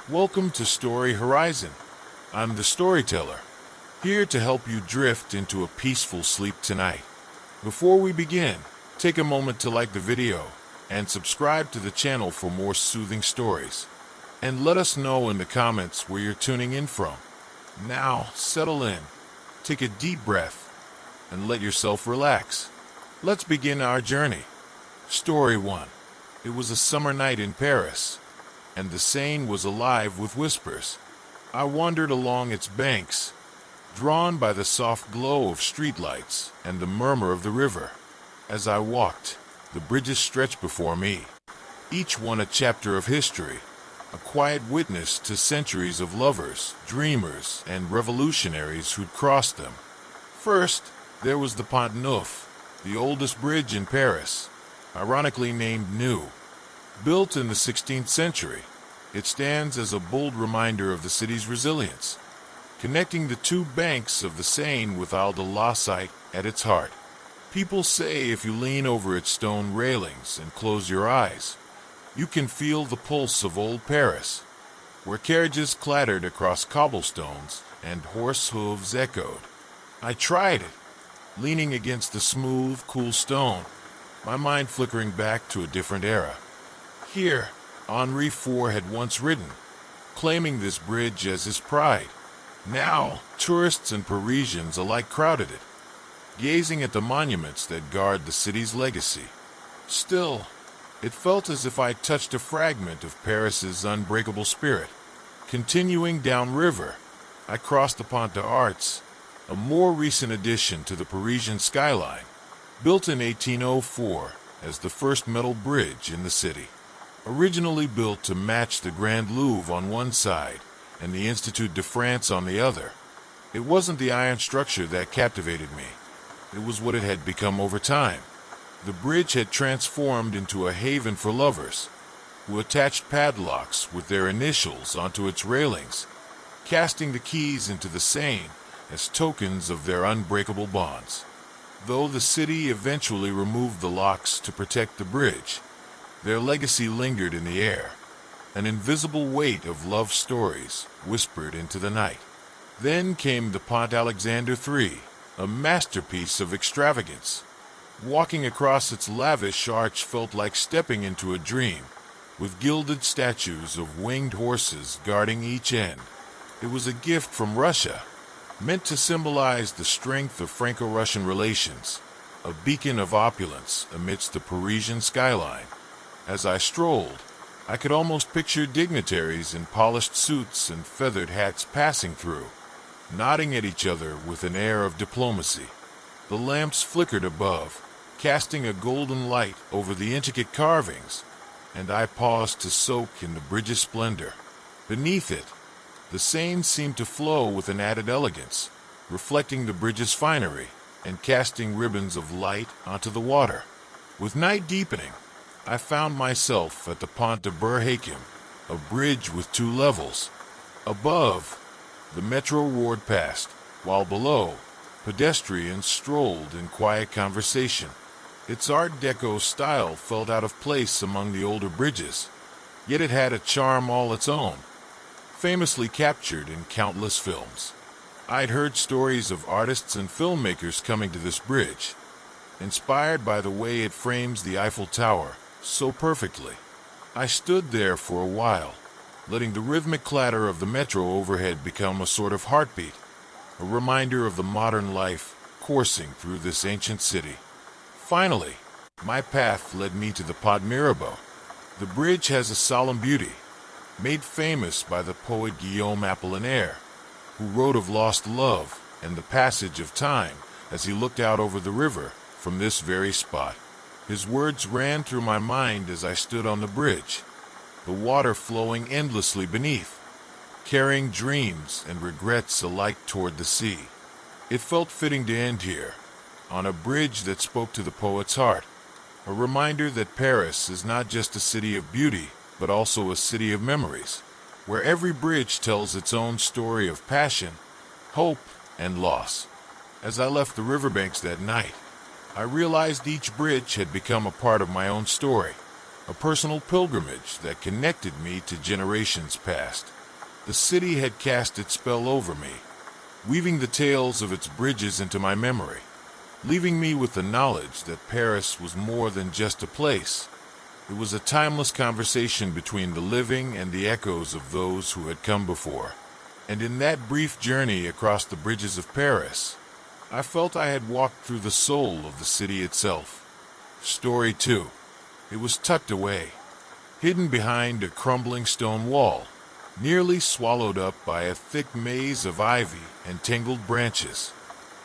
Welcome to Story Horizon. I'm the storyteller, here to help you drift into a peaceful sleep tonight. Before we begin, take a moment to like the video and subscribe to the channel for more soothing stories. And let us know in the comments where you're tuning in from. Now, settle in, take a deep breath, and let yourself relax. Let's begin our journey. Story 1. It was a summer night in Paris, and the Seine was alive with whispers. I wandered along its banks, drawn by the soft glow of streetlights and the murmur of the river. As I walked, the bridges stretched before me, each one a chapter of history, a quiet witness to centuries of lovers, dreamers, and revolutionaries who'd crossed them. First, there was the Pont Neuf, the oldest bridge in Paris, ironically named New. Built in the 16th century, it stands as a bold reminder of the city's resilience, connecting the two banks of the Seine with Ile de la Cite at its heart. People say if you lean over its stone railings and close your eyes, you can feel the pulse of old Paris, where carriages clattered across cobblestones and horse hooves echoed. I tried it, leaning against the smooth, cool stone, my mind flickering back to a different era. Here, Henri IV had once ridden, claiming this bridge as his pride. Now, tourists and Parisians alike crowded it, gazing at the monuments that guard the city's legacy. Still, it felt as if I touched a fragment of Paris's unbreakable spirit. Continuing downriver, I crossed the Pont des Arts, a more recent addition to the Parisian skyline, built in 1804 as the first metal bridge in the city. Originally built to match the Grand Louvre on one side and the Institut de France on the other, it wasn't the iron structure that captivated me. It was what it had become over time. The bridge had transformed into a haven for lovers, who attached padlocks with their initials onto its railings, casting the keys into the Seine as tokens of their unbreakable bonds. Though the city eventually removed the locks to protect the bridge, their legacy lingered in the air, an invisible weight of love stories whispered into the night. Then came the Pont Alexander III, a masterpiece of extravagance. Walking across its lavish arch felt like stepping into a dream, with gilded statues of winged horses guarding each end. It was a gift from Russia, meant to symbolize the strength of Franco-Russian relations, a beacon of opulence amidst the Parisian skyline. As I strolled, I could almost picture dignitaries in polished suits and feathered hats passing through, nodding at each other with an air of diplomacy. The lamps flickered above, casting a golden light over the intricate carvings, and I paused to soak in the bridge's splendor. Beneath it, the Seine seemed to flow with an added elegance, reflecting the bridge's finery and casting ribbons of light onto the water. With night deepening, I found myself at the Pont de Berhakim, a bridge with two levels. Above, the metro roared past, while below, pedestrians strolled in quiet conversation. Its Art Deco style felt out of place among the older bridges, yet it had a charm all its own, famously captured in countless films. I'd heard stories of artists and filmmakers coming to this bridge, inspired by the way it frames the Eiffel Tower so perfectly. I stood there for a while, letting the rhythmic clatter of the metro overhead become a sort of heartbeat, a reminder of the modern life coursing through this ancient city. Finally, my path led me to the Pont Mirabeau. The bridge has a solemn beauty, made famous by the poet Guillaume Apollinaire, who wrote of lost love and the passage of time as he looked out over the river from this very spot. His words ran through my mind as I stood on the bridge, the water flowing endlessly beneath, carrying dreams and regrets alike toward the sea. It felt fitting to end here, on a bridge that spoke to the poet's heart, a reminder that Paris is not just a city of beauty, but also a city of memories, where every bridge tells its own story of passion, hope, and loss. As I left the riverbanks that night, I realized each bridge had become a part of my own story, a personal pilgrimage that connected me to generations past. The city had cast its spell over me, weaving the tales of its bridges into my memory, leaving me with the knowledge that Paris was more than just a place. It was a timeless conversation between the living and the echoes of those who had come before. And in that brief journey across the bridges of Paris, I felt I had walked through the soul of the city itself. Story 2. It was tucked away, hidden behind a crumbling stone wall, nearly swallowed up by a thick maze of ivy and tangled branches.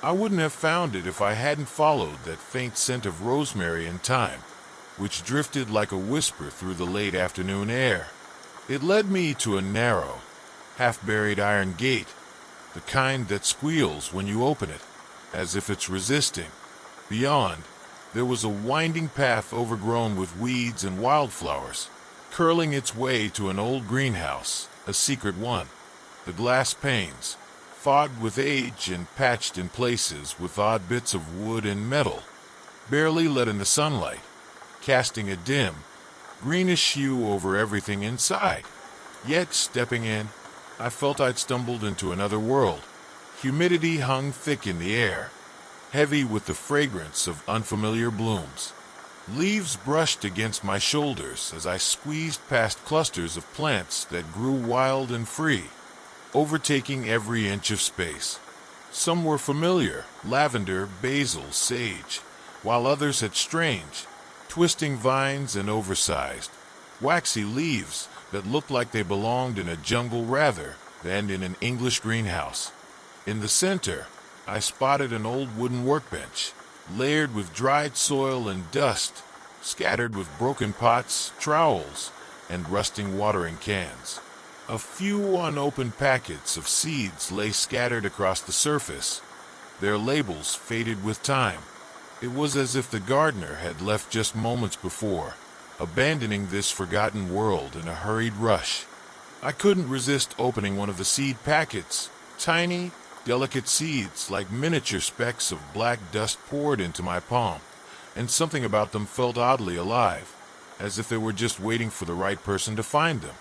I wouldn't have found it if I hadn't followed that faint scent of rosemary and thyme, which drifted like a whisper through the late afternoon air. It led me to a narrow, half-buried iron gate, the kind that squeals when you open it, as if it's resisting. Beyond, there was a winding path overgrown with weeds and wildflowers, curling its way to an old greenhouse, a secret one. The glass panes, fogged with age and patched in places with odd bits of wood and metal, barely let in the sunlight, casting a dim, greenish hue over everything inside. Yet, stepping in, I felt I'd stumbled into another world. Humidity hung thick in the air, heavy with the fragrance of unfamiliar blooms. Leaves brushed against my shoulders as I squeezed past clusters of plants that grew wild and free, overtaking every inch of space. Some were familiar, lavender, basil, sage, while others had strange, twisting vines and oversized, waxy leaves that looked like they belonged in a jungle rather than in an English greenhouse. In the center, I spotted an old wooden workbench, layered with dried soil and dust, scattered with broken pots, trowels, and rusting watering cans. A few unopened packets of seeds lay scattered across the surface, their labels faded with time. It was as if the gardener had left just moments before, abandoning this forgotten world in a hurried rush. I couldn't resist opening one of the seed packets. Tiny, delicate seeds like miniature specks of black dust poured into my palm, and something about them felt oddly alive, as if they were just waiting for the right person to find them.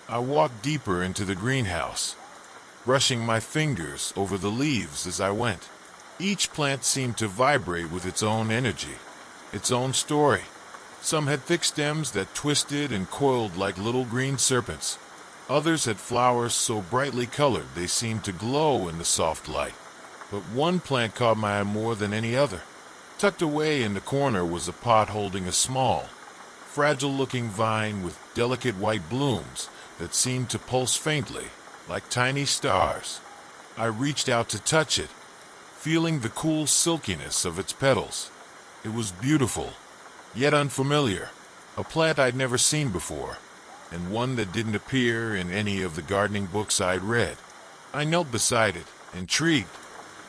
I walked deeper into the greenhouse, brushing my fingers over the leaves as I went. Each plant seemed to vibrate with its own energy, its own story. Some had thick stems that twisted and coiled like little green serpents. Others had flowers so brightly colored they seemed to glow in the soft light. But one plant caught my eye more than any other. Tucked away in the corner was a pot holding a small, fragile-looking vine with delicate white blooms that seemed to pulse faintly, like tiny stars. I reached out to touch it, feeling the cool silkiness of its petals. It was beautiful, yet unfamiliar, a plant I'd never seen before, and one that didn't appear in any of the gardening books I'd read. I knelt beside it, intrigued.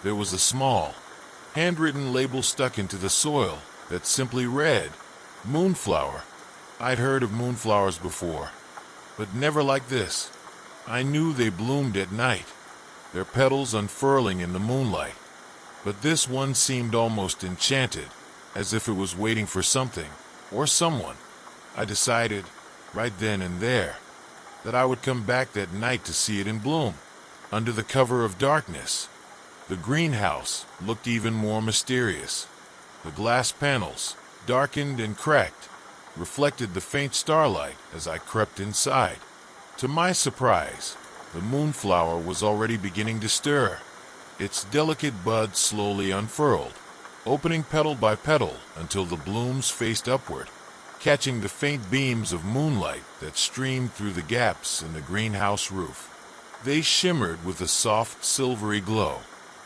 There was a small, handwritten label stuck into the soil that simply read, "Moonflower." I'd heard of moonflowers before, but never like this. I knew they bloomed at night, their petals unfurling in the moonlight. But this one seemed almost enchanted, as if it was waiting for something, or someone. I decided, right then and there, that I would come back that night to see it in bloom. Under the cover of darkness, the greenhouse looked even more mysterious. The glass panels, darkened and cracked, reflected the faint starlight as I crept inside. To my surprise, the moonflower was already beginning to stir. Its delicate buds slowly unfurled, opening petal by petal until the blooms faced upward, catching the faint beams of moonlight that streamed through the gaps in the greenhouse roof. They shimmered with a soft, silvery glow,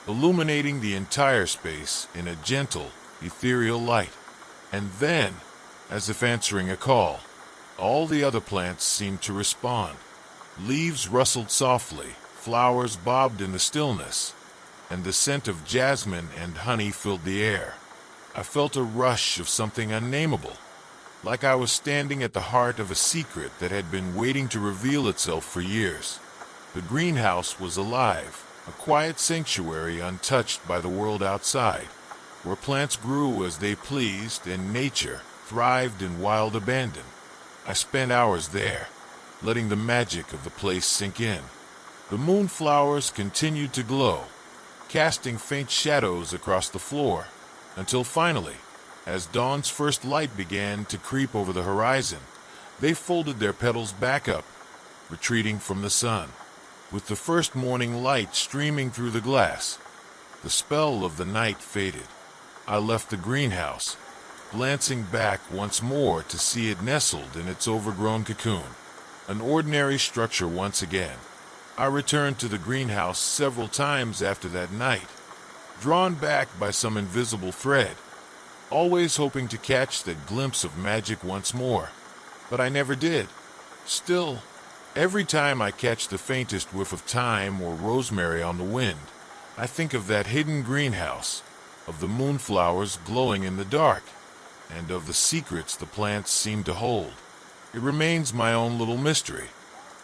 illuminating the entire space in a gentle, ethereal light. And then, as if answering a call, all the other plants seemed to respond. Leaves rustled softly, flowers bobbed in the stillness, and the scent of jasmine and honey filled the air. I felt a rush of something unnameable, like I was standing at the heart of a secret that had been waiting to reveal itself for years. The greenhouse was alive, a quiet sanctuary untouched by the world outside, where plants grew as they pleased and nature thrived in wild abandon. I spent hours there, letting the magic of the place sink in. The moonflowers continued to glow, casting faint shadows across the floor, until finally, as dawn's first light began to creep over the horizon, they folded their petals back up, retreating from the sun. With the first morning light streaming through the glass, the spell of the night faded. I left the greenhouse, glancing back once more to see it nestled in its overgrown cocoon, an ordinary structure once again. I returned to the greenhouse several times after that night, drawn back by some invisible thread, always hoping to catch that glimpse of magic once more. But I never did. Still, every time I catch the faintest whiff of thyme or rosemary on the wind, I think of that hidden greenhouse, of the moonflowers glowing in the dark, and of the secrets the plants seem to hold. It remains my own little mystery,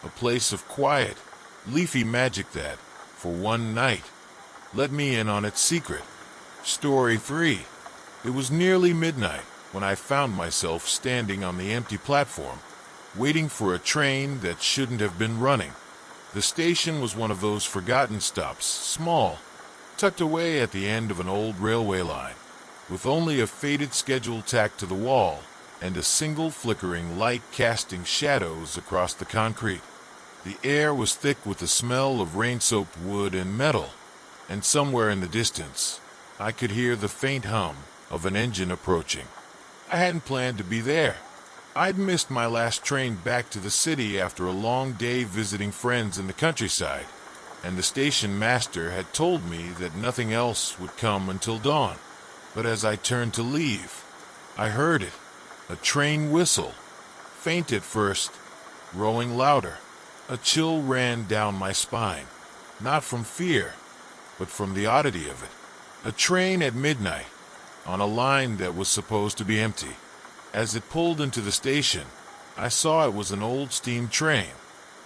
a place of quiet, leafy magic that, for one night, let me in on its secret. Story 3. It was nearly midnight when I found myself standing on the empty platform, waiting for a train that shouldn't have been running. The station was one of those forgotten stops, small, tucked away at the end of an old railway line, with only a faded schedule tacked to the wall and a single flickering light casting shadows across the concrete. The air was thick with the smell of rain-soaked wood and metal, and somewhere in the distance, I could hear the faint hum of an engine approaching. I hadn't planned to be there. I'd missed my last train back to the city after a long day visiting friends in the countryside, and the station master had told me that nothing else would come until dawn. But as I turned to leave, I heard it, a train whistle, faint at first, growing louder. A chill ran down my spine, not from fear, but from the oddity of it. A train at midnight, on a line that was supposed to be empty. As it pulled into the station, I saw it was an old steam train,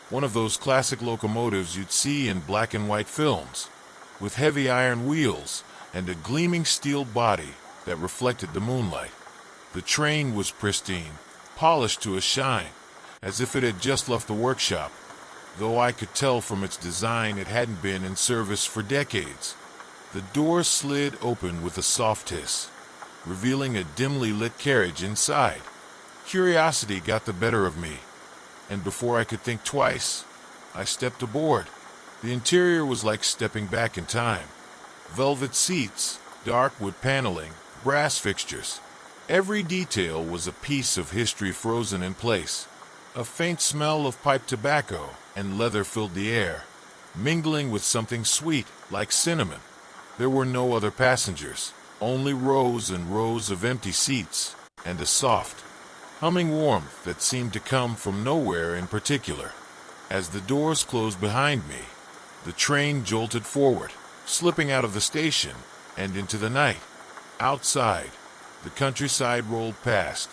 one of those classic locomotives you'd see in black and white films, with heavy iron wheels and a gleaming steel body that reflected the moonlight. The train was pristine, polished to a shine, as if it had just left the workshop, though I could tell from its design it hadn't been in service for decades. The door slid open with a soft hiss, revealing a dimly lit carriage inside. Curiosity got the better of me, and before I could think twice, I stepped aboard. The interior was like stepping back in time. Velvet seats, dark wood paneling, brass fixtures. Every detail was a piece of history frozen in place. A faint smell of pipe tobacco and leather filled the air, mingling with something sweet, like cinnamon. There were no other passengers, only rows and rows of empty seats, and a soft, humming warmth that seemed to come from nowhere in particular. As the doors closed behind me, the train jolted forward, slipping out of the station and into the night. Outside, the countryside rolled past,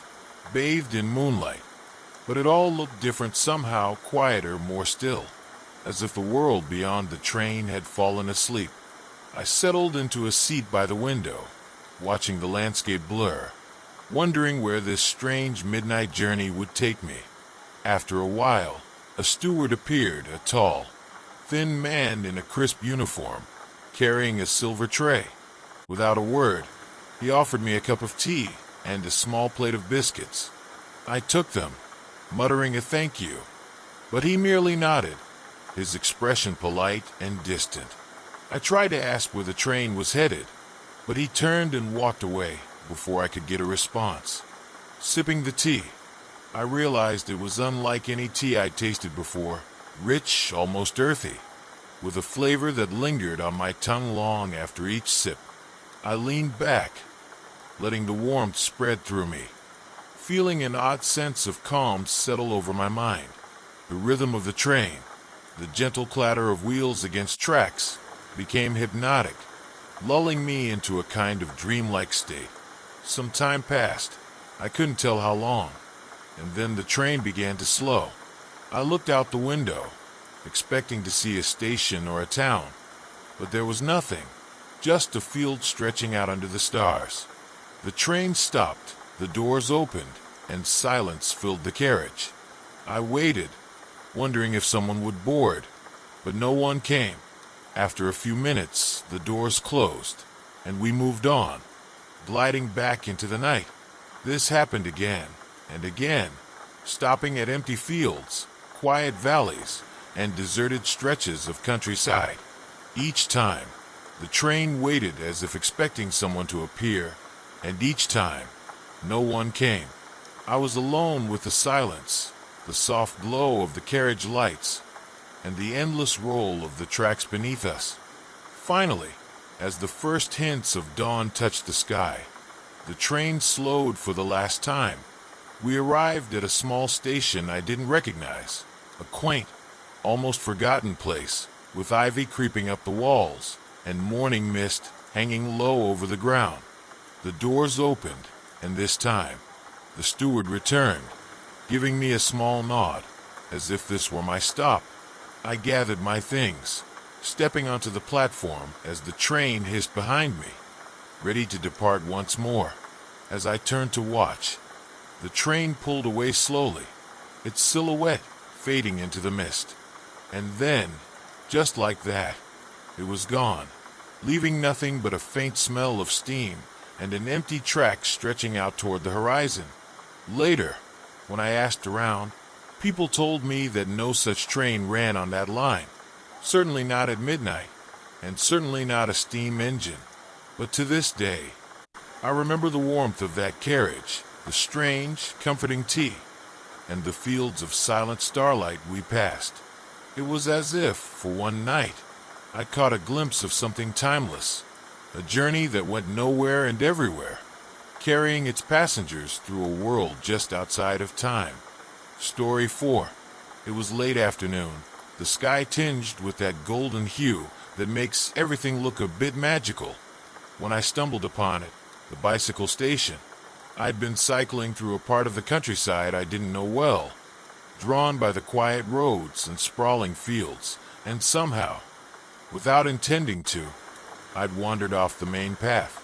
bathed in moonlight, but it all looked different somehow, quieter, more still, as if the world beyond the train had fallen asleep. I settled into a seat by the window, watching the landscape blur, wondering where this strange midnight journey would take me. After a while, a steward appeared, a tall, thin man in a crisp uniform, carrying a silver tray. Without a word, he offered me a cup of tea and a small plate of biscuits. I took them, muttering a thank you, but he merely nodded, his expression polite and distant. I tried to ask where the train was headed, but he turned and walked away before I could get a response. Sipping the tea, I realized it was unlike any tea I'd tasted before, rich, almost earthy, with a flavor that lingered on my tongue long after each sip. I leaned back, letting the warmth spread through me, feeling an odd sense of calm settle over my mind. The rhythm of the train, the gentle clatter of wheels against tracks, became hypnotic, lulling me into a kind of dreamlike state. Some time passed, I couldn't tell how long, and then the train began to slow. I looked out the window, expecting to see a station or a town, but there was nothing, just a field stretching out under the stars. The train stopped, the doors opened, and silence filled the carriage. I waited, wondering if someone would board, but no one came. After a few minutes, the doors closed, and we moved on, gliding back into the night. This happened again and again, stopping at empty fields, quiet valleys, and deserted stretches of countryside. Each time, the train waited as if expecting someone to appear, and each time, no one came. I was alone with the silence, the soft glow of the carriage lights, and the endless roll of the tracks beneath us. Finally, as the first hints of dawn touched the sky, the train slowed for the last time. We arrived at a small station I didn't recognize, a quaint, almost forgotten place, with ivy creeping up the walls and morning mist hanging low over the ground. The doors opened, and this time, the steward returned, giving me a small nod, as if this were my stop. I gathered my things, stepping onto the platform as the train hissed behind me, ready to depart once more. As I turned to watch, the train pulled away slowly, its silhouette fading into the mist. And then, just like that, it was gone, leaving nothing but a faint smell of steam and an empty track stretching out toward the horizon. Later, when I asked around, people told me that no such train ran on that line. Certainly not at midnight, and certainly not a steam engine. But to this day, I remember the warmth of that carriage, the strange, comforting tea, and the fields of silent starlight we passed. It was as if, for one night, I caught a glimpse of something timeless, a journey that went nowhere and everywhere, carrying its passengers through a world just outside of time. Story 4. It was late afternoon, the sky tinged with that golden hue that makes everything look a bit magical. When I stumbled upon it, the bicycle station. I'd been cycling through a part of the countryside I didn't know well, drawn by the quiet roads and sprawling fields, and somehow, without intending to, I'd wandered off the main path.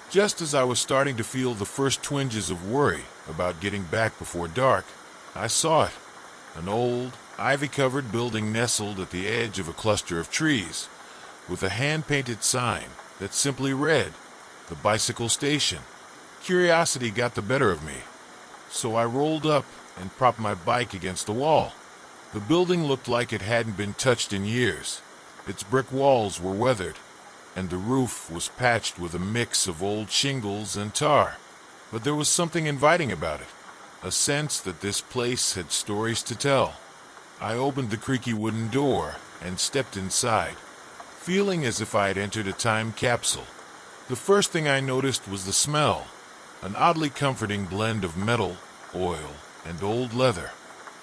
Just as I was starting to feel the first twinges of worry about getting back before dark, I saw it. An old, ivy-covered building nestled at the edge of a cluster of trees, with a hand-painted sign that simply read, "The Bicycle Station." Curiosity got the better of me, so I rolled up and propped my bike against the wall. The building looked like it hadn't been touched in years. Its brick walls were weathered, and the roof was patched with a mix of old shingles and tar. But there was something inviting about it, a sense that this place had stories to tell. I opened the creaky wooden door and stepped inside, feeling as if I had entered a time capsule. The first thing I noticed was the smell, an oddly comforting blend of metal, oil, and old leather.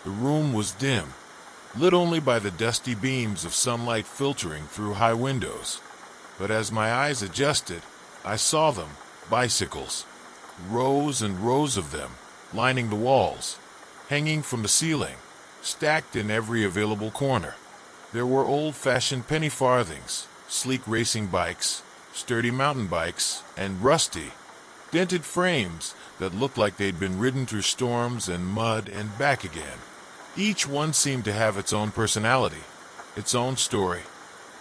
The room was dim, lit only by the dusty beams of sunlight filtering through high windows. But as my eyes adjusted, I saw them, bicycles, rows and rows of them, lining the walls, hanging from the ceiling, stacked in every available corner. There were old-fashioned penny farthings, sleek racing bikes, sturdy mountain bikes, and rusty, dented frames that looked like they'd been ridden through storms and mud and back again. Each one seemed to have its own personality, its own story.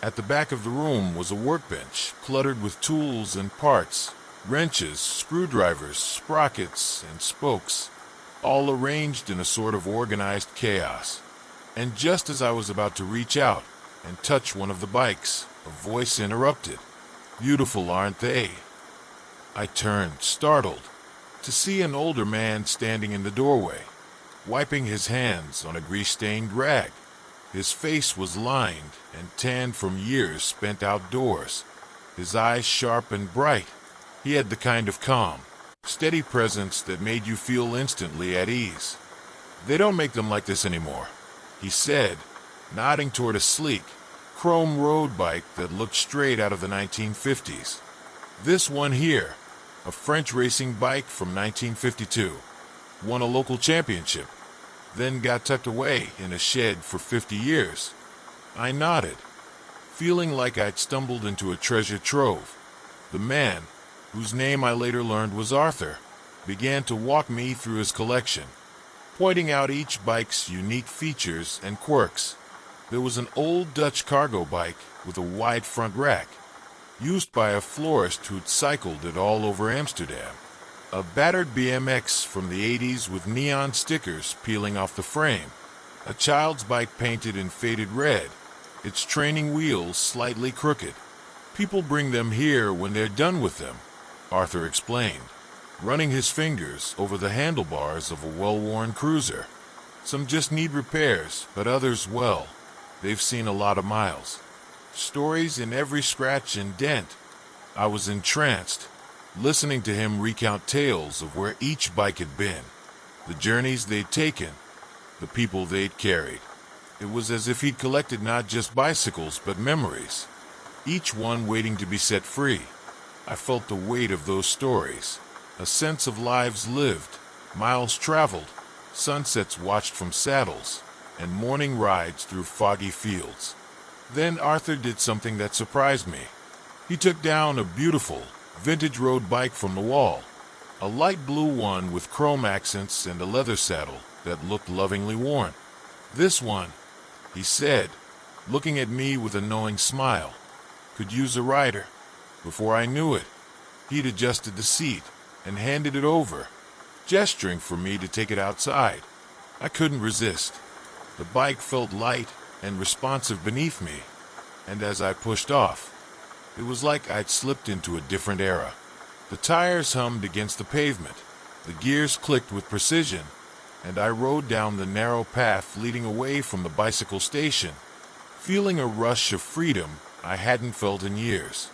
At the back of the room was a workbench cluttered with tools and parts, wrenches, screwdrivers, sprockets, and spokes, all arranged in a sort of organized chaos. And just as I was about to reach out and touch one of the bikes, a voice interrupted. "Beautiful, aren't they?" I turned, startled, to see an older man standing in the doorway, wiping his hands on a grease-stained rag. His face was lined and tanned from years spent outdoors, his eyes sharp and bright. He had the kind of calm, steady presence that made you feel instantly at ease. "They don't make them like this anymore," he said, nodding toward a sleek, chrome road bike that looked straight out of the 1950s. "This one here, a French racing bike from 1952, won a local championship, then got tucked away in a shed for 50 years. I nodded, feeling like I'd stumbled into a treasure trove. The man, whose name I later learned was Arthur, began to walk me through his collection, pointing out each bike's unique features and quirks. There was an old Dutch cargo bike with a wide front rack, used by a florist who'd cycled it all over Amsterdam. A battered BMX from the 80s with neon stickers peeling off the frame. A child's bike painted in faded red, its training wheels slightly crooked. People bring them here when they're done with them, Arthur explained, running his fingers over the handlebars of a well-worn cruiser. Some just need repairs, but others, well, they've seen a lot of miles. Stories in every scratch and dent. I was entranced, listening to him recount tales of where each bike had been, the journeys they'd taken, the people they'd carried. It was as if he'd collected not just bicycles, but memories, each one waiting to be set free. I felt the weight of those stories, a sense of lives lived, miles traveled, sunsets watched from saddles, and morning rides through foggy fields. Then Arthur did something that surprised me. He took down a beautiful, vintage road bike from the wall, a light blue one with chrome accents and a leather saddle that looked lovingly worn. This one, he said, looking at me with a knowing smile, could use a rider. Before I knew it, he'd adjusted the seat and handed it over, gesturing for me to take it outside. I couldn't resist. The bike felt light and responsive beneath me, and as I pushed off, it was like I'd slipped into a different era. The tires hummed against the pavement, the gears clicked with precision, and I rode down the narrow path leading away from the bicycle station, feeling a rush of freedom I hadn't felt in years.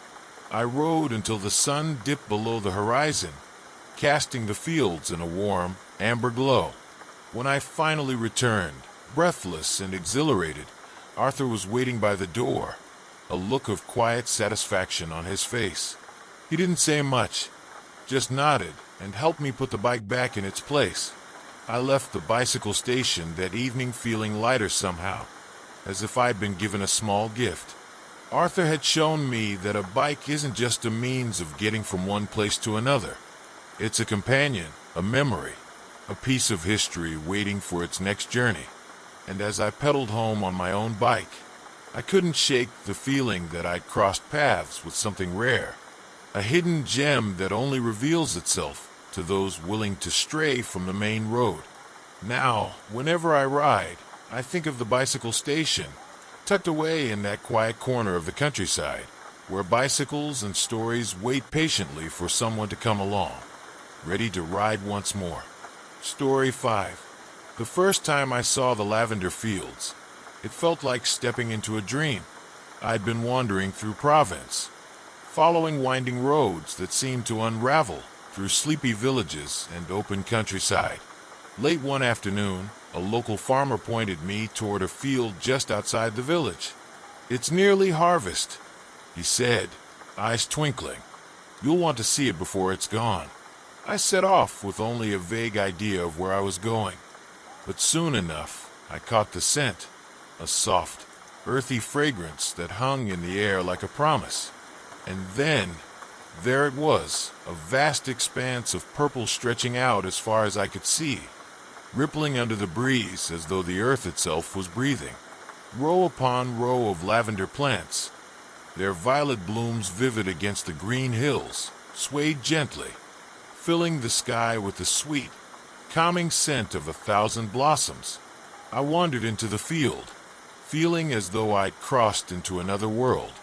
I rode until the sun dipped below the horizon, casting the fields in a warm, amber glow. When I finally returned, breathless and exhilarated, Arthur was waiting by the door, a look of quiet satisfaction on his face. He didn't say much, just nodded and helped me put the bike back in its place. I left the bicycle station that evening feeling lighter somehow, as if I'd been given a small gift. Arthur had shown me that a bike isn't just a means of getting from one place to another. It's a companion, a memory, a piece of history waiting for its next journey. And as I pedaled home on my own bike, I couldn't shake the feeling that I'd crossed paths with something rare, a hidden gem that only reveals itself to those willing to stray from the main road. Now, whenever I ride, I think of the bicycle station, tucked away in that quiet corner of the countryside, where bicycles and stories wait patiently for someone to come along, ready to ride once more. Story 5. The first time I saw the lavender fields, it felt like stepping into a dream. I'd been wandering through Provence, following winding roads that seemed to unravel through sleepy villages and open countryside. Late one afternoon, a local farmer pointed me toward a field just outside the village. "It's nearly harvest," he said, eyes twinkling. "You'll want to see it before it's gone." I set off with only a vague idea of where I was going. But soon enough, I caught the scent, a soft, earthy fragrance that hung in the air like a promise. And then, there it was, a vast expanse of purple stretching out as far as I could see, rippling under the breeze as though the earth itself was breathing. Row upon row of lavender plants, their violet blooms vivid against the green hills, swayed gently, filling the sky with the sweet, calming scent of 1,000 blossoms. I wandered into the field, feeling as though I'd crossed into another world.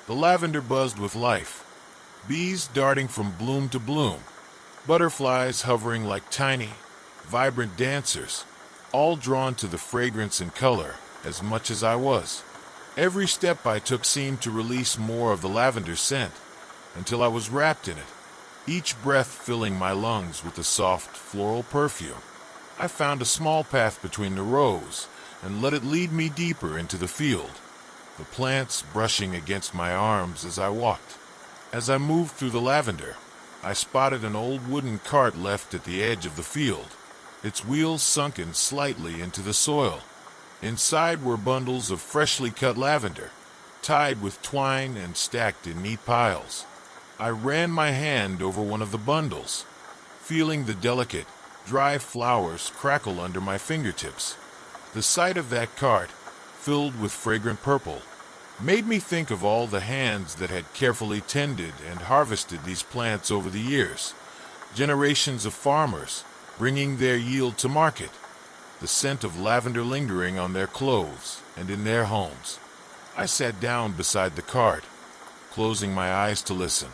The lavender buzzed with life, bees darting from bloom to bloom, butterflies hovering like tiny, vibrant dancers, all drawn to the fragrance and color as much as I was. Every step I took seemed to release more of the lavender scent, until I was wrapped in it, each breath filling my lungs with a soft, floral perfume. I found a small path between the rows and let it lead me deeper into the field, the plants brushing against my arms as I walked. As I moved through the lavender, I spotted an old wooden cart left at the edge of the field, its wheels sunken slightly into the soil. Inside were bundles of freshly cut lavender, tied with twine and stacked in neat piles. I ran my hand over one of the bundles, feeling the delicate, dry flowers crackle under my fingertips. The sight of that cart, filled with fragrant purple, made me think of all the hands that had carefully tended and harvested these plants over the years. Generations of farmers bringing their yield to market, the scent of lavender lingering on their clothes and in their homes. I sat down beside the cart, closing my eyes to listen.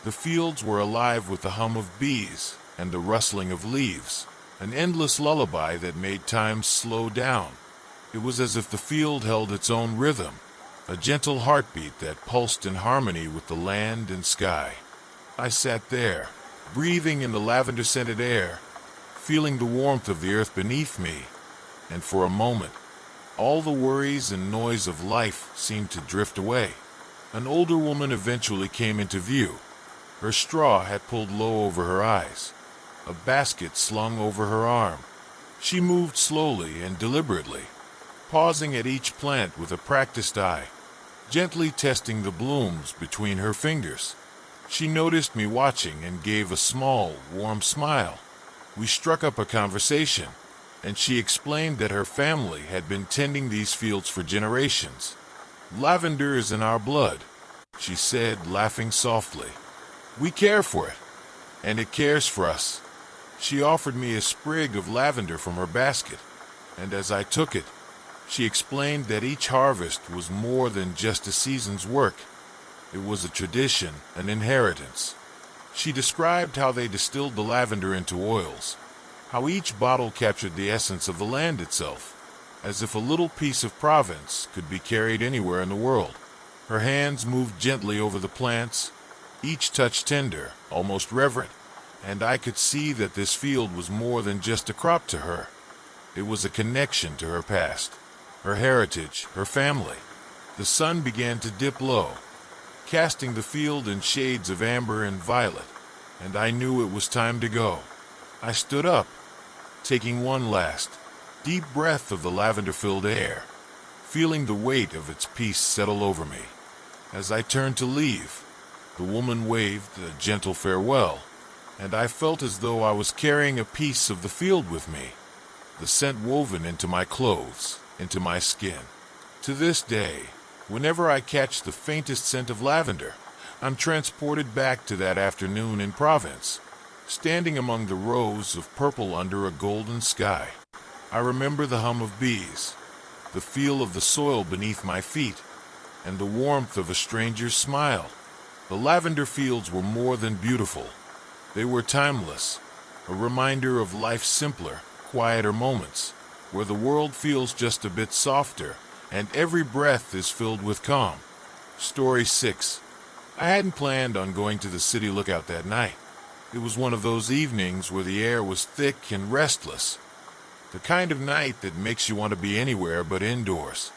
The fields were alive with the hum of bees and the rustling of leaves, an endless lullaby that made time slow down. It was as if the field held its own rhythm, a gentle heartbeat that pulsed in harmony with the land and sky. I sat there, breathing in the lavender-scented air, feeling the warmth of the earth beneath me, and for a moment, all the worries and noise of life seemed to drift away. An older woman eventually came into view. Her straw hat pulled low over her eyes, a basket slung over her arm. She moved slowly and deliberately, pausing at each plant with a practiced eye, gently testing the blooms between her fingers. She noticed me watching and gave a small, warm smile. We struck up a conversation, and she explained that her family had been tending these fields for generations. "Lavender is in our blood," she said, laughing softly. "We care for it, and it cares for us." She offered me a sprig of lavender from her basket, and as I took it, she explained that each harvest was more than just a season's work. It was a tradition, an inheritance. She described how they distilled the lavender into oils, how each bottle captured the essence of the land itself, as if a little piece of Provence could be carried anywhere in the world. Her hands moved gently over the plants, each touch tender, almost reverent, and I could see that this field was more than just a crop to her. It was a connection to her past, her heritage, her family. The sun began to dip low, casting the field in shades of amber and violet, and I knew it was time to go. I stood up, taking one last, deep breath of the lavender-filled air, feeling the weight of its peace settle over me. As I turned to leave, the woman waved a gentle farewell, and I felt as though I was carrying a piece of the field with me, the scent woven into my clothes, into my skin. To this day, whenever I catch the faintest scent of lavender, I'm transported back to that afternoon in Provence, standing among the rows of purple under a golden sky. I remember the hum of bees, the feel of the soil beneath my feet, and the warmth of a stranger's smile. The lavender fields were more than beautiful. They were timeless, a reminder of life's simpler, quieter moments, where the world feels just a bit softer, and every breath is filled with calm. Story 6. I hadn't planned on going to the city lookout that night. It was one of those evenings where the air was thick and restless, the kind of night that makes you want to be anywhere but indoors.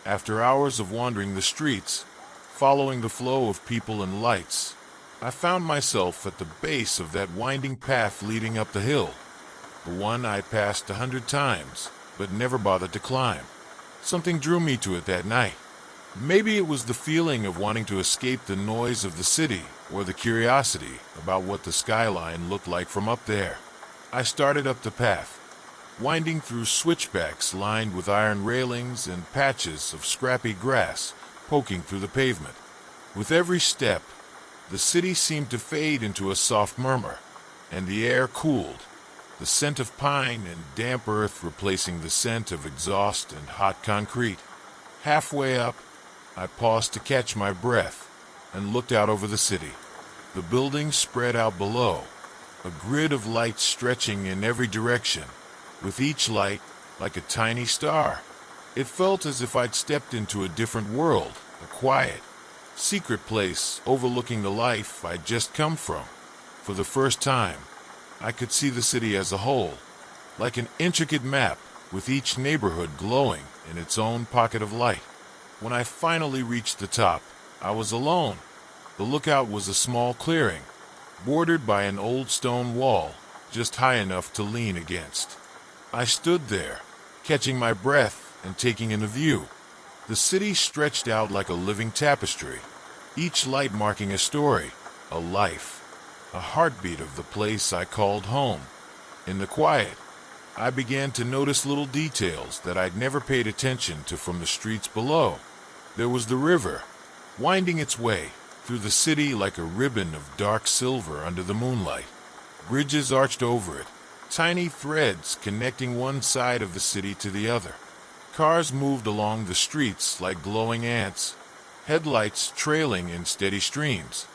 After hours of wandering the streets, following the flow of people and lights, I found myself at the base of that winding path leading up the hill, the one I passed 100 times, but never bothered to climb. Something drew me to it that night. Maybe it was the feeling of wanting to escape the noise of the city, or the curiosity about what the skyline looked like from up there. I started up the path, winding through switchbacks lined with iron railings and patches of scrappy grass poking through the pavement. With every step, the city seemed to fade into a soft murmur, and the air cooled, the scent of pine and damp earth replacing the scent of exhaust and hot concrete. Halfway up, I paused to catch my breath and looked out over the city. The buildings spread out below, a grid of lights stretching in every direction, with each light like a tiny star. It felt as if I'd stepped into a different world, a quiet, secret place overlooking the life I'd just come from. For the first time, I could see the city as a whole, like an intricate map, with each neighborhood glowing in its own pocket of light. When I finally reached the top, I was alone. The lookout was a small clearing, bordered by an old stone wall, just high enough to lean against. I stood there, catching my breath and taking in the view. The city stretched out like a living tapestry, each light marking a story, a life. a heartbeat of the place I called home. In the quiet, I began to notice little details that I'd never paid attention to from the streets below. There was the river, winding its way through the city like a ribbon of dark silver under the moonlight. Bridges arched over it, tiny threads connecting one side of the city to the other. Cars moved along the streets like glowing ants, headlights trailing in steady streams,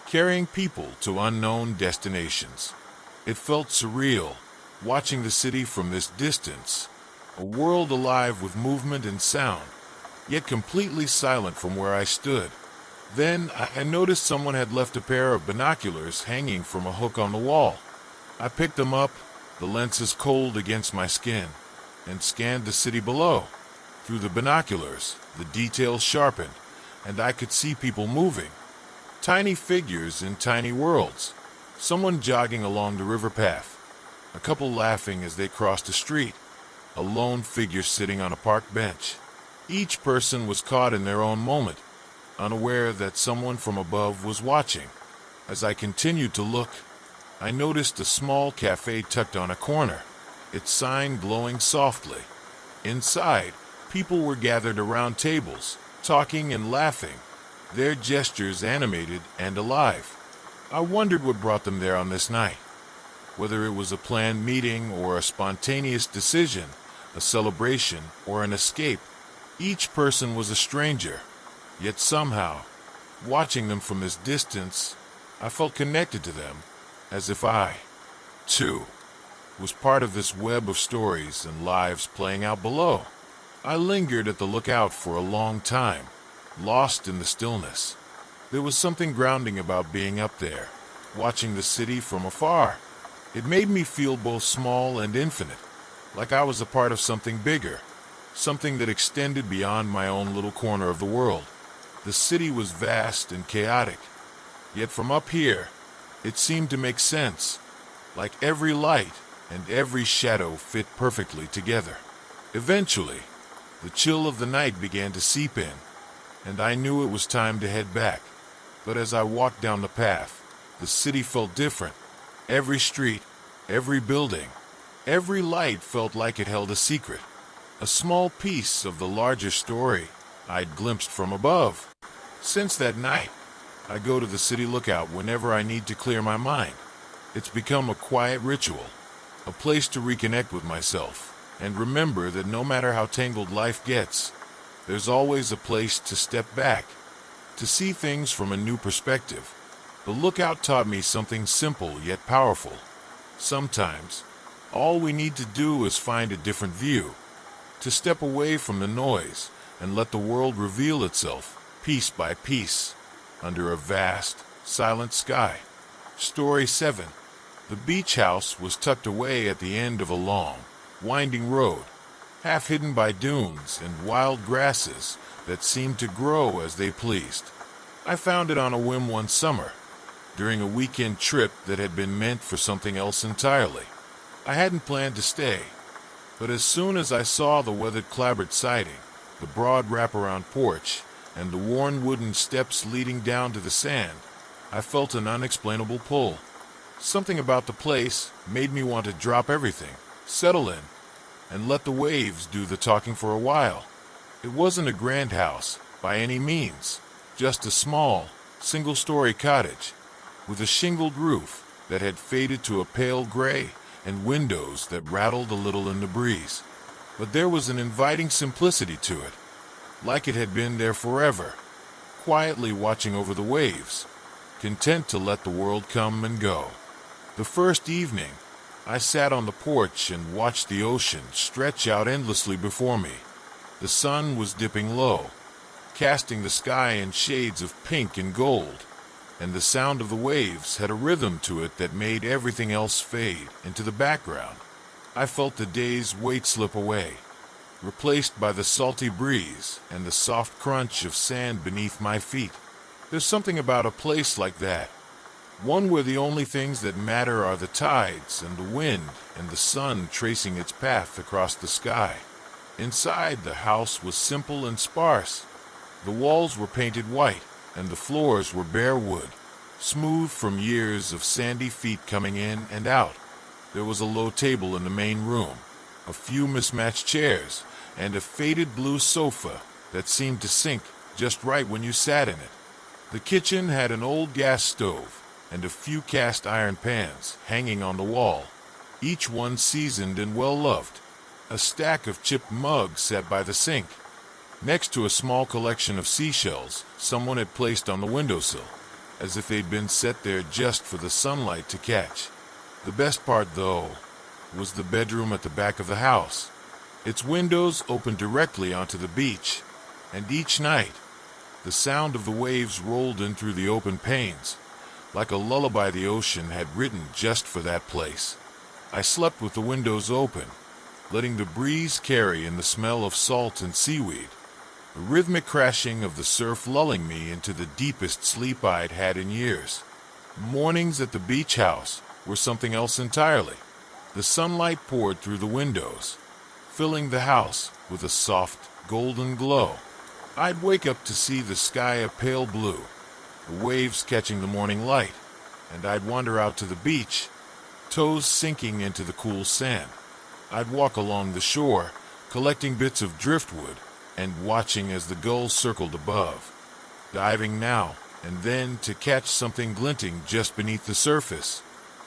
carrying people to unknown destinations. It felt surreal, watching the city from this distance, a world alive with movement and sound, yet completely silent from where I stood. Then I noticed someone had left a pair of binoculars hanging from a hook on the wall. I picked them up, the lenses cold against my skin, and scanned the city below. Through the binoculars, the details sharpened, and I could see people moving. Tiny figures in tiny worlds. Someone jogging along the river path, a couple laughing as they crossed the street, a lone figure sitting on a park bench. Each person was caught in their own moment, unaware that someone from above was watching. As I continued to look, I noticed a small cafe tucked on a corner, its sign glowing softly. Inside, people were gathered around tables, talking and laughing, their gestures animated and alive. I wondered what brought them there on this night. Whether it was a planned meeting or a spontaneous decision, a celebration or an escape, each person was a stranger. Yet somehow, watching them from this distance, I felt connected to them, as if I, too, was part of this web of stories and lives playing out below. I lingered at the lookout for a long time, lost in the stillness. There was something grounding about being up there, watching the city from afar. It made me feel both small and infinite, like I was a part of something bigger, something that extended beyond my own little corner of the world. The city was vast and chaotic, yet from up here, it seemed to make sense, like every light and every shadow fit perfectly together. Eventually, the chill of the night began to seep in, and I knew it was time to head back. But as I walked down the path, the city felt different. Every street, every building, every light felt like it held a secret, a small piece of the larger story I'd glimpsed from above. Since that night, I go to the city lookout whenever I need to clear my mind. It's become a quiet ritual, a place to reconnect with myself, and remember that no matter how tangled life gets, there's always a place to step back, to see things from a new perspective. The lookout taught me something simple yet powerful. Sometimes, all we need to do is find a different view, to step away from the noise and let the world reveal itself, piece by piece, under a vast, silent sky. Story 7. The beach house was tucked away at the end of a long, winding road, half hidden by dunes and wild grasses that seemed to grow as they pleased. I found it on a whim one summer, during a weekend trip that had been meant for something else entirely. I hadn't planned to stay, but as soon as I saw the weathered clapboard siding, the broad wraparound porch, and the worn wooden steps leading down to the sand, I felt an unexplainable pull. Something about the place made me want to drop everything, settle in, and let the waves do the talking for a while. It wasn't a grand house, by any means, just a small, single-story cottage, with a shingled roof that had faded to a pale gray and windows that rattled a little in the breeze. But there was an inviting simplicity to it, like it had been there forever, quietly watching over the waves, content to let the world come and go. The first evening, I sat on the porch and watched the ocean stretch out endlessly before me. The sun was dipping low, casting the sky in shades of pink and gold, and the sound of the waves had a rhythm to it that made everything else fade into the background. I felt the day's weight slip away, replaced by the salty breeze and the soft crunch of sand beneath my feet. There's something about a place like that, one where the only things that matter are the tides and the wind and the sun tracing its path across the sky. Inside, the house was simple and sparse. The walls were painted white, and the floors were bare wood, smooth from years of sandy feet coming in and out. There was a low table in the main room, a few mismatched chairs, and a faded blue sofa that seemed to sink just right when you sat in it. The kitchen had an old gas stove and a few cast iron pans hanging on the wall, each one seasoned and well-loved. A stack of chipped mugs sat by the sink, next to a small collection of seashells someone had placed on the windowsill, as if they'd been set there just for the sunlight to catch. The best part, though, was the bedroom at the back of the house. Its windows opened directly onto the beach, and each night, the sound of the waves rolled in through the open panes, like a lullaby the ocean had written just for that place. I slept with the windows open, letting the breeze carry in the smell of salt and seaweed, the rhythmic crashing of the surf lulling me into the deepest sleep I'd had in years. Mornings at the beach house were something else entirely. The sunlight poured through the windows, filling the house with a soft, golden glow. I'd wake up to see the sky a pale blue, the waves catching the morning light, and I'd wander out to the beach, toes sinking into the cool sand. I'd walk along the shore, collecting bits of driftwood and watching as the gulls circled above, diving now and then to catch something glinting just beneath the surface.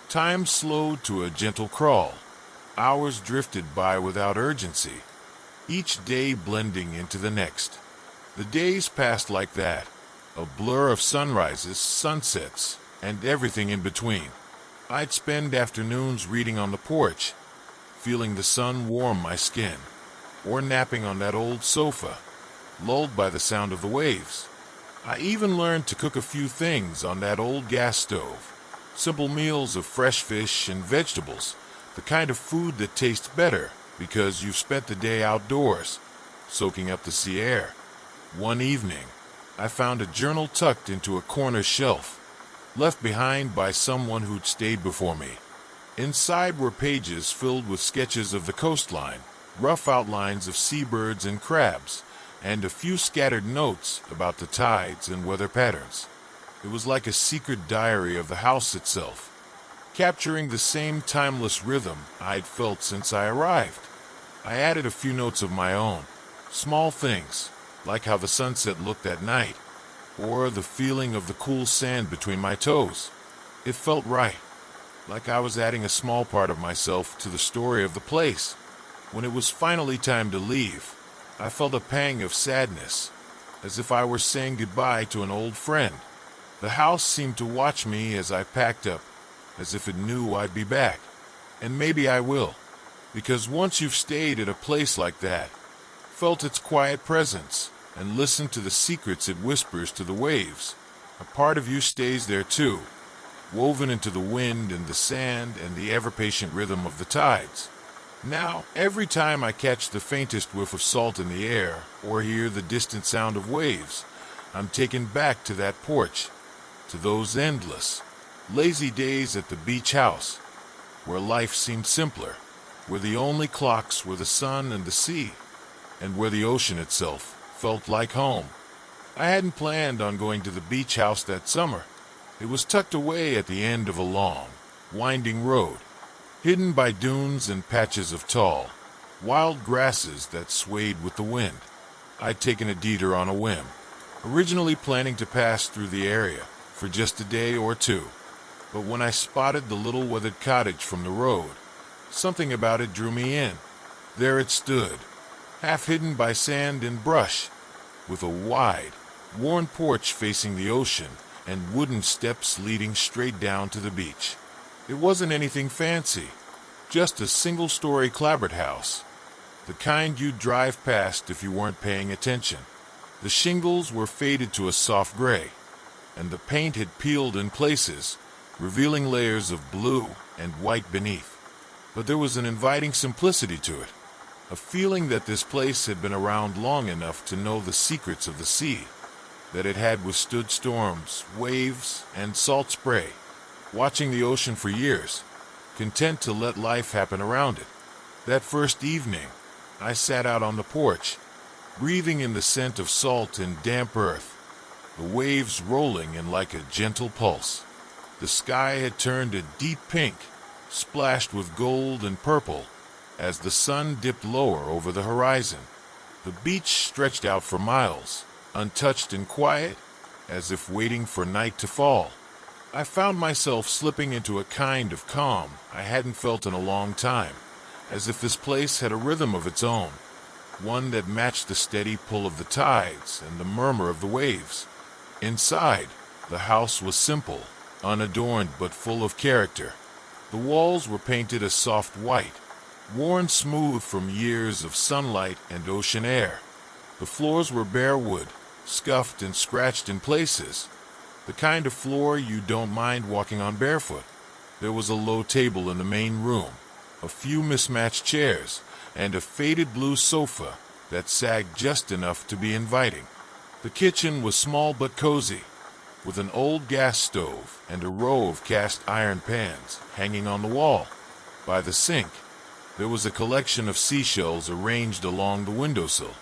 Time slowed to a gentle crawl. Hours drifted by without urgency, each day blending into the next. The days passed like that, a blur of sunrises, sunsets, and everything in between. I'd spend afternoons reading on the porch, feeling the sun warm my skin, or napping on that old sofa, lulled by the sound of the waves. I even learned to cook a few things on that old gas stove. Simple meals of fresh fish and vegetables, the kind of food that tastes better because you've spent the day outdoors, soaking up the sea air. One evening, I found a journal tucked into a corner shelf, left behind by someone who'd stayed before me. Inside were pages filled with sketches of the coastline, rough outlines of seabirds and crabs, and a few scattered notes about the tides and weather patterns. It was like a secret diary of the house itself, capturing the same timeless rhythm I'd felt since I arrived. I added a few notes of my own, small things, like how the sunset looked at night, or the feeling of the cool sand between my toes. It felt right, like I was adding a small part of myself to the story of the place. When it was finally time to leave, I felt a pang of sadness, as if I were saying goodbye to an old friend. The house seemed to watch me as I packed up, as if it knew I'd be back. And maybe I will, because once you've stayed at a place like that, felt its quiet presence, and listened to the secrets it whispers to the waves, a part of you stays there too, woven into the wind and the sand and the ever-patient rhythm of the tides. Now, every time I catch the faintest whiff of salt in the air or hear the distant sound of waves, I'm taken back to that porch, to those endless, lazy days at the beach house, where life seemed simpler, where the only clocks were the sun and the sea, and where the ocean itself felt like home. I hadn't planned on going to the beach house that summer. It was tucked away at the end of a long, winding road, hidden by dunes and patches of tall, wild grasses that swayed with the wind. I'd taken a detour on a whim, originally planning to pass through the area for just a day or two. But when I spotted the little weathered cottage from the road, something about it drew me in. There it stood, half hidden by sand and brush, with a wide, worn porch facing the ocean and wooden steps leading straight down to the beach. It wasn't anything fancy, just a single-story clapboard house, the kind you'd drive past if you weren't paying attention. The shingles were faded to a soft gray, and the paint had peeled in places, revealing layers of blue and white beneath. But there was an inviting simplicity to it, a feeling that this place had been around long enough to know the secrets of the sea, that it had withstood storms, waves, and salt spray, watching the ocean for years, content to let life happen around it. That first evening, I sat out on the porch, breathing in the scent of salt and damp earth, the waves rolling in like a gentle pulse. The sky had turned a deep pink, splashed with gold and purple, as the sun dipped lower over the horizon. The beach stretched out for miles, untouched and quiet, as if waiting for night to fall. I found myself slipping into a kind of calm I hadn't felt in a long time, as if this place had a rhythm of its own, one that matched the steady pull of the tides and the murmur of the waves. Inside, the house was simple, unadorned but full of character. The walls were painted a soft white, worn smooth from years of sunlight and ocean air. The floors were bare wood, scuffed and scratched in places, the kind of floor you don't mind walking on barefoot. There was a low table in the main room, a few mismatched chairs, and a faded blue sofa that sagged just enough to be inviting. The kitchen was small but cozy, with an old gas stove and a row of cast iron pans hanging on the wall. By the sink, there was a collection of seashells arranged along the windowsill,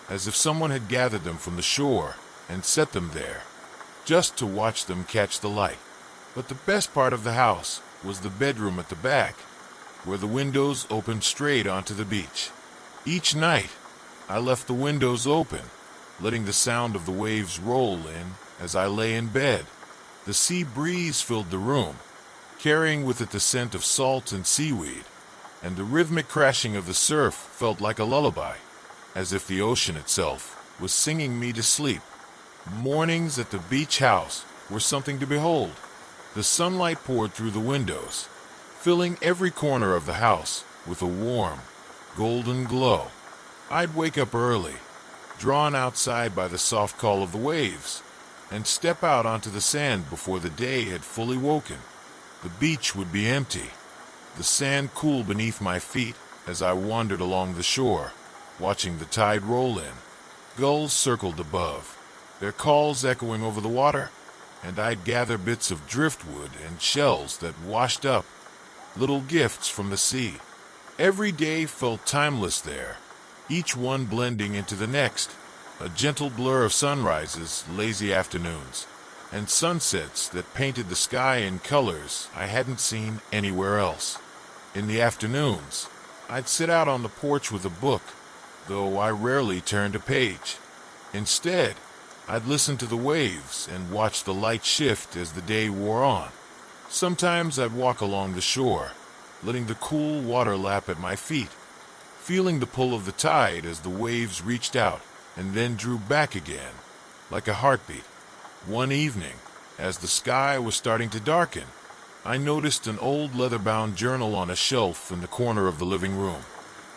as if someone had gathered them from the shore and set them there, just to watch them catch the light. But the best part of the house was the bedroom at the back, where the windows opened straight onto the beach. Each night, I left the windows open, letting the sound of the waves roll in as I lay in bed. The sea breeze filled the room, carrying with it the scent of salt and seaweed, and the rhythmic crashing of the surf felt like a lullaby, as if the ocean itself was singing me to sleep. Mornings at the beach house were something to behold. The sunlight poured through the windows, filling every corner of the house with a warm, golden glow. I'd wake up early, drawn outside by the soft call of the waves, and step out onto the sand before the day had fully woken. The beach would be empty, the sand cool beneath my feet as I wandered along the shore, watching the tide roll in. Gulls circled above, their calls echoing over the water, and I'd gather bits of driftwood and shells that washed up, little gifts from the sea. Every day felt timeless there, each one blending into the next, a gentle blur of sunrises, lazy afternoons, and sunsets that painted the sky in colors I hadn't seen anywhere else. In the afternoons, I'd sit out on the porch with a book, though I rarely turned a page. Instead, I'd listen to the waves and watch the light shift as the day wore on. Sometimes I'd walk along the shore, letting the cool water lap at my feet, feeling the pull of the tide as the waves reached out and then drew back again, like a heartbeat. One evening, as the sky was starting to darken, I noticed an old leather-bound journal on a shelf in the corner of the living room.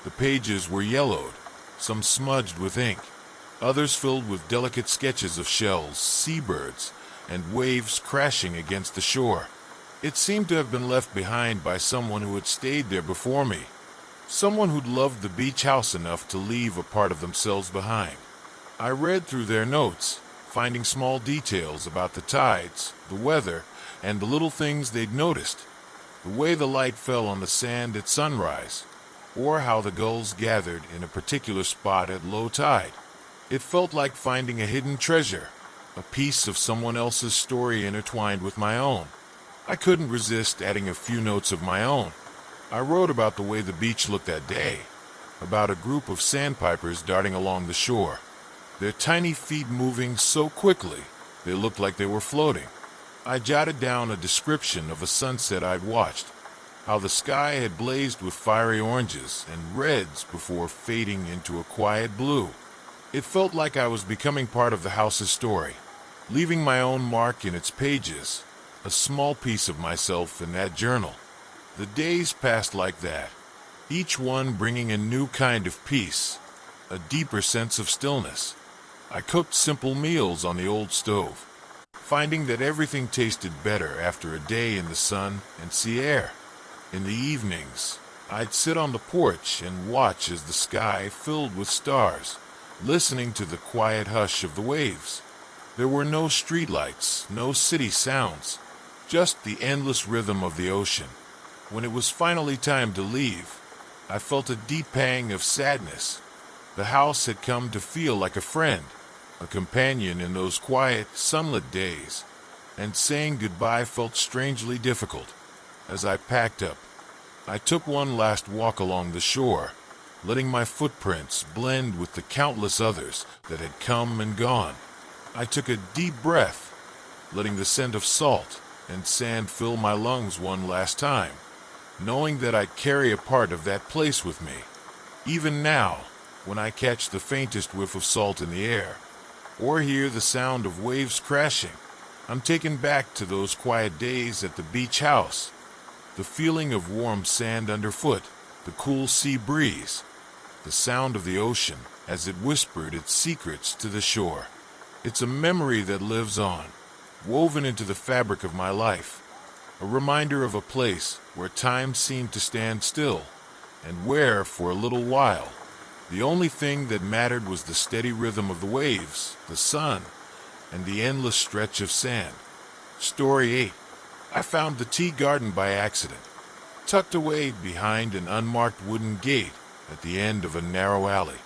The pages were yellowed, some smudged with ink, others filled with delicate sketches of shells, seabirds, and waves crashing against the shore. It seemed to have been left behind by someone who had stayed there before me, someone who'd loved the beach house enough to leave a part of themselves behind. I read through their notes, finding small details about the tides, the weather, and the little things they'd noticed, the way the light fell on the sand at sunrise, or how the gulls gathered in a particular spot at low tide. It felt like finding a hidden treasure, a piece of someone else's story intertwined with my own. I couldn't resist adding a few notes of my own. I wrote about the way the beach looked that day, about a group of sandpipers darting along the shore, their tiny feet moving so quickly they looked like they were floating. I jotted down a description of a sunset I'd watched, how the sky had blazed with fiery oranges and reds before fading into a quiet blue. It felt like I was becoming part of the house's story, leaving my own mark in its pages, a small piece of myself in that journal. The days passed like that, each one bringing a new kind of peace, a deeper sense of stillness. I cooked simple meals on the old stove, finding that everything tasted better after a day in the sun and sea air. In the evenings, I'd sit on the porch and watch as the sky filled with stars, listening to the quiet hush of the waves. There were no streetlights, no city sounds, just the endless rhythm of the ocean. When it was finally time to leave, I felt a deep pang of sadness. The house had come to feel like a friend, a companion in those quiet, sunlit days. and saying goodbye felt strangely difficult. As I packed up, I took one last walk along the shore, letting my footprints blend with the countless others that had come and gone. I took a deep breath, letting the scent of salt and sand fill my lungs one last time, knowing that I'd carry a part of that place with me. Even now, when I catch the faintest whiff of salt in the air, or hear the sound of waves crashing, I'm taken back to those quiet days at the beach house. The feeling of warm sand underfoot, the cool sea breeze, the sound of the ocean as it whispered its secrets to the shore. It's a memory that lives on, woven into the fabric of my life, a reminder of a place where time seemed to stand still, and where, for a little while, the only thing that mattered was the steady rhythm of the waves, the sun, and the endless stretch of sand. Story 8. I found the tea garden by accident, tucked away behind an unmarked wooden gate at the end of a narrow alley.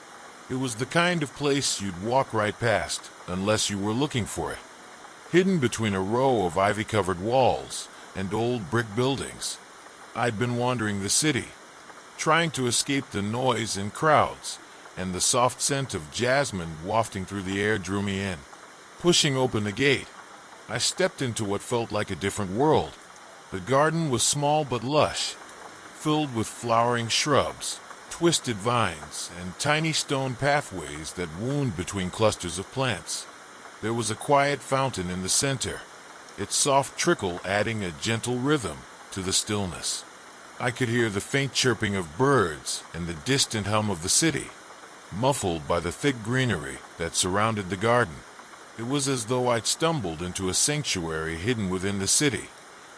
It was the kind of place you'd walk right past, unless you were looking for it. Hidden between a row of ivy-covered walls and old brick buildings, I'd been wandering the city, trying to escape the noise and crowds, and the soft scent of jasmine wafting through the air drew me in. Pushing open the gate, I stepped into what felt like a different world. The garden was small but lush, filled with flowering shrubs, twisted vines, and tiny stone pathways that wound between clusters of plants. There was a quiet fountain in the center, its soft trickle adding a gentle rhythm to the stillness. I could hear the faint chirping of birds and the distant hum of the city, muffled by the thick greenery that surrounded the garden. It was as though I'd stumbled into a sanctuary hidden within the city,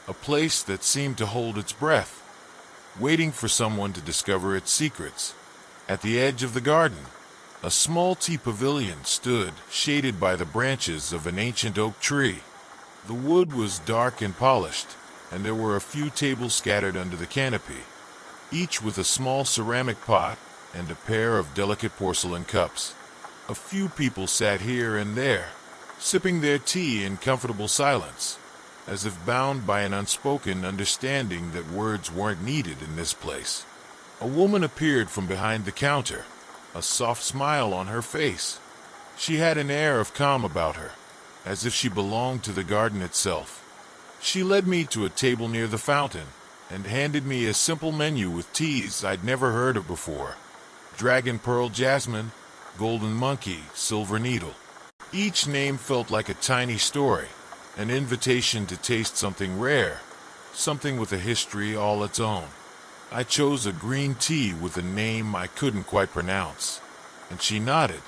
a place that seemed to hold its breath, waiting for someone to discover its secrets. At the edge of the garden, a small tea pavilion stood, shaded by the branches of an ancient oak tree. The wood was dark and polished, and there were a few tables scattered under the canopy, each with a small ceramic pot and a pair of delicate porcelain cups. A few people sat here and there, sipping their tea in comfortable silence, as if bound by an unspoken understanding that words weren't needed in this place. A woman appeared from behind the counter, a soft smile on her face. She had an air of calm about her, as if she belonged to the garden itself. She led me to a table near the fountain and handed me a simple menu with teas I'd never heard of before: Dragon Pearl Jasmine, Golden Monkey, Silver Needle. Each name felt like a tiny story, an invitation to taste something rare, something with a history all its own. I chose a green tea with a name I couldn't quite pronounce, and she nodded,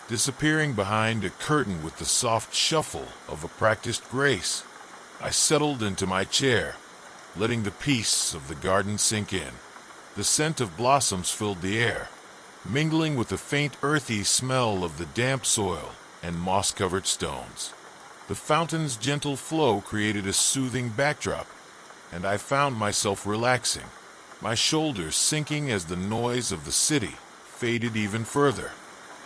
disappearing behind a curtain with the soft shuffle of a practiced grace. I settled into my chair, letting the peace of the garden sink in. The scent of blossoms filled the air, mingling with the faint earthy smell of the damp soil and moss-covered stones. The fountain's gentle flow created a soothing backdrop, and I found myself relaxing, my shoulders sinking as the noise of the city faded even further.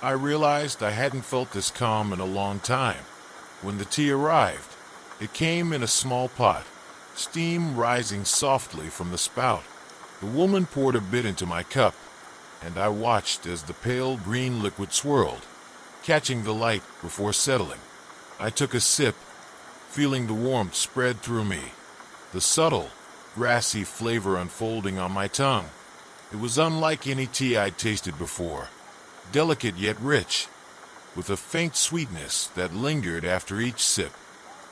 I realized I hadn't felt this calm in a long time. When the tea arrived, it came in a small pot, steam rising softly from the spout. The woman poured a bit into my cup, and I watched as the pale green liquid swirled, catching the light before settling. I took a sip, feeling the warmth spread through me, the subtle, grassy flavor unfolding on my tongue. It was unlike any tea I'd tasted before, delicate yet rich, with a faint sweetness that lingered after each sip.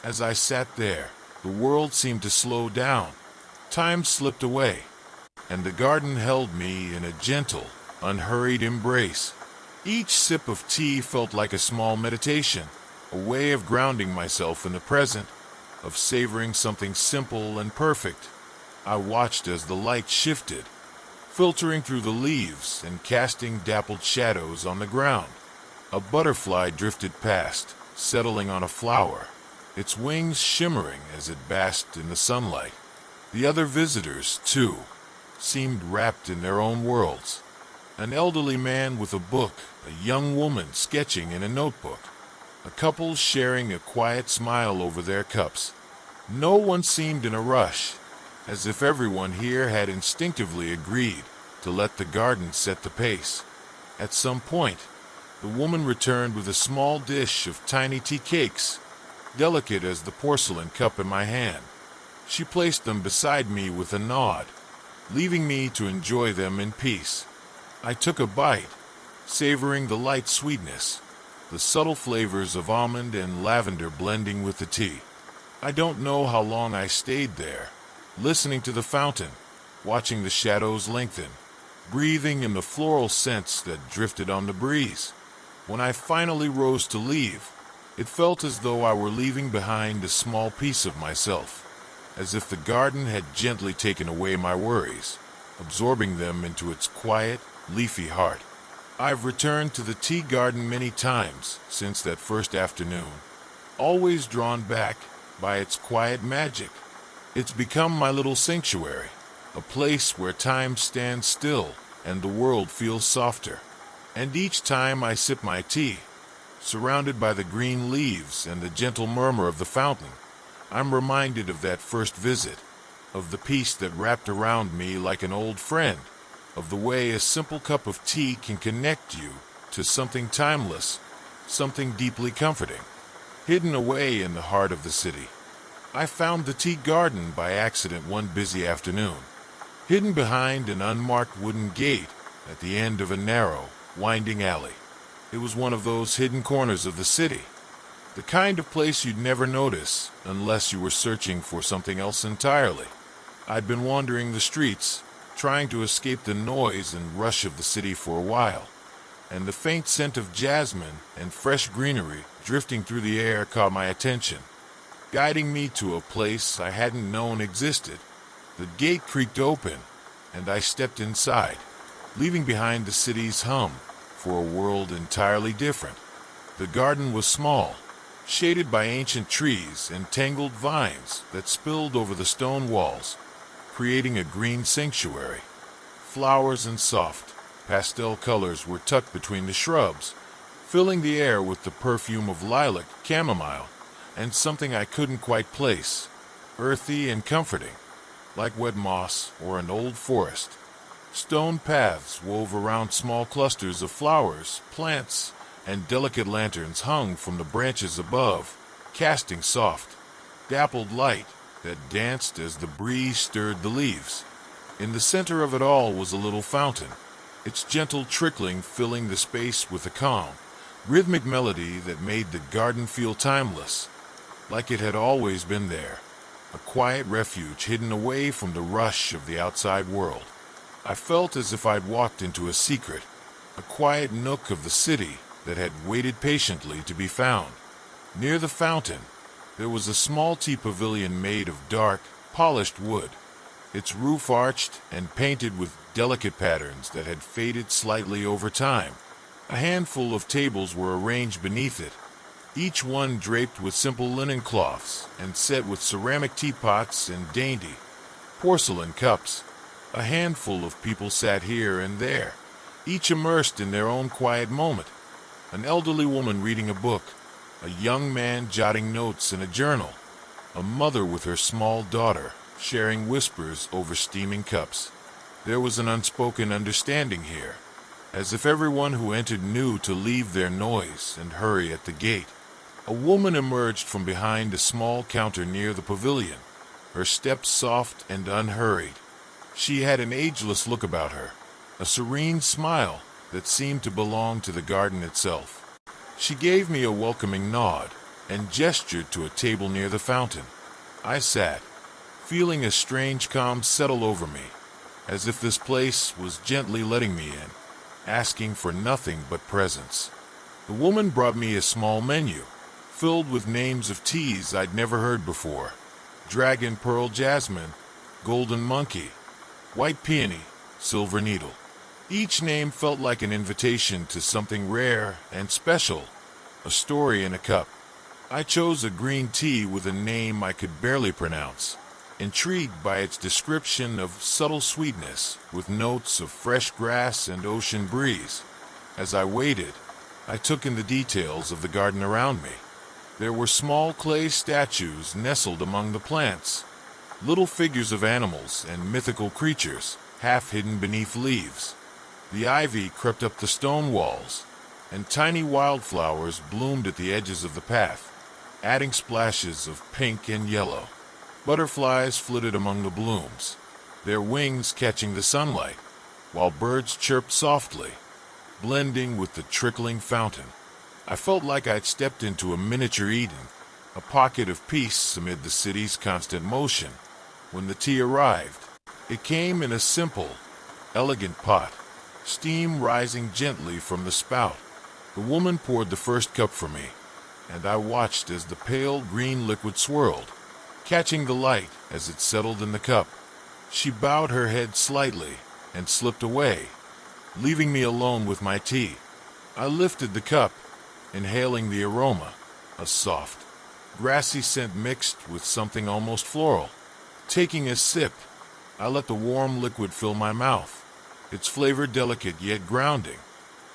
As I sat there, the world seemed to slow down. Time slipped away, and the garden held me in a gentle, unhurried embrace. Each sip of tea felt like a small meditation, a way of grounding myself in the present, of savoring something simple and perfect. I watched as the light shifted, filtering through the leaves and casting dappled shadows on the ground. A butterfly drifted past, settling on a flower, its wings shimmering as it basked in the sunlight. The other visitors, too, seemed wrapped in their own worlds. An elderly man with a book, a young woman sketching in a notebook, a couple sharing a quiet smile over their cups. No one seemed in a rush, as if everyone here had instinctively agreed to let the garden set the pace. At some point, the woman returned with a small dish of tiny tea cakes, delicate as the porcelain cup in my hand. She placed them beside me with a nod, leaving me to enjoy them in peace. I took a bite, savoring the light sweetness, the subtle flavors of almond and lavender blending with the tea. I don't know how long I stayed there, listening to the fountain, watching the shadows lengthen, breathing in the floral scents that drifted on the breeze. When I finally rose to leave, it felt as though I were leaving behind a small piece of myself, as if the garden had gently taken away my worries, absorbing them into its quiet, leafy heart. I've returned to the tea garden many times since that first afternoon, always drawn back by its quiet magic. It's become my little sanctuary, a place where time stands still and the world feels softer. And each time I sip my tea, surrounded by the green leaves and the gentle murmur of the fountain, I'm reminded of that first visit, of the peace that wrapped around me like an old friend, of the way a simple cup of tea can connect you to something timeless, something deeply comforting, hidden away in the heart of the city. I found the tea garden by accident one busy afternoon, hidden behind an unmarked wooden gate at the end of a narrow, winding alley. It was one of those hidden corners of the city, the kind of place you'd never notice unless you were searching for something else entirely. I'd been wandering the streets, trying to escape the noise and rush of the city for a while, and the faint scent of jasmine and fresh greenery drifting through the air caught my attention, guiding me to a place I hadn't known existed. The gate creaked open, and I stepped inside, leaving behind the city's hum for a world entirely different. The garden was small, shaded by ancient trees and tangled vines that spilled over the stone walls, creating a green sanctuary. Flowers and soft, pastel colors were tucked between the shrubs, filling the air with the perfume of lilac, chamomile, and something I couldn't quite place, earthy and comforting, like wet moss or an old forest. Stone paths wove around small clusters of flowers, plants, and delicate lanterns hung from the branches above, casting soft, dappled light that danced as the breeze stirred the leaves. In the center of it all was a little fountain, its gentle trickling filling the space with a calm, rhythmic melody that made the garden feel timeless, like it had always been there, a quiet refuge hidden away from the rush of the outside world. I felt as if I'd walked into a secret, a quiet nook of the city that had waited patiently to be found. Near the fountain, there was a small tea pavilion made of dark, polished wood, its roof arched and painted with delicate patterns that had faded slightly over time. A handful of tables were arranged beneath it, each one draped with simple linen cloths and set with ceramic teapots and dainty porcelain cups. A handful of people sat here and there, each immersed in their own quiet moment. An elderly woman reading a book, a young man jotting notes in a journal, a mother with her small daughter sharing whispers over steaming cups. There was an unspoken understanding here, as if everyone who entered knew to leave their noise and hurry at the gate. A woman emerged from behind a small counter near the pavilion, her steps soft and unhurried. She had an ageless look about her, a serene smile that seemed to belong to the garden itself. She gave me a welcoming nod and gestured to a table near the fountain. I sat, feeling a strange calm settle over me, as if this place was gently letting me in, asking for nothing but presence. The woman brought me a small menu, filled with names of teas I'd never heard before: Dragon Pearl Jasmine, Golden Monkey, White Peony, Silver Needle. Each name felt like an invitation to something rare and special, a story in a cup. I chose a green tea with a name I could barely pronounce, intrigued by its description of subtle sweetness with notes of fresh grass and ocean breeze. As I waited, I took in the details of the garden around me. There were small clay statues nestled among the plants, little figures of animals and mythical creatures, half hidden beneath leaves. The ivy crept up the stone walls, and tiny wildflowers bloomed at the edges of the path, adding splashes of pink and yellow. Butterflies flitted among the blooms, their wings catching the sunlight, while birds chirped softly, blending with the trickling fountain. I felt like I'd stepped into a miniature Eden, a pocket of peace amid the city's constant motion. When the tea arrived, it came in a simple, elegant pot, steam rising gently from the spout. The woman poured the first cup for me, and I watched as the pale green liquid swirled, catching the light as it settled in the cup. She bowed her head slightly and slipped away, leaving me alone with my tea. I lifted the cup, inhaling the aroma, a soft, grassy scent mixed with something almost floral. Taking a sip, I let the warm liquid fill my mouth, its flavor delicate yet grounding,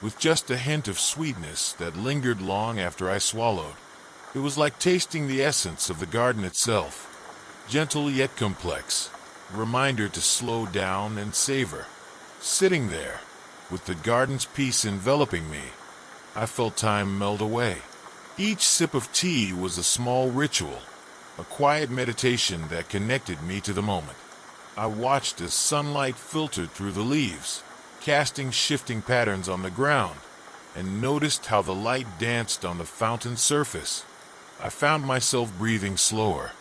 with just a hint of sweetness that lingered long after I swallowed. It was like tasting the essence of the garden itself, gentle yet complex, a reminder to slow down and savor. Sitting there, with the garden's peace enveloping me, I felt time melt away. Each sip of tea was a small ritual, a quiet meditation that connected me to the moment. I watched as sunlight filtered through the leaves, casting shifting patterns on the ground, and noticed how the light danced on the fountain's surface. I found myself breathing slower,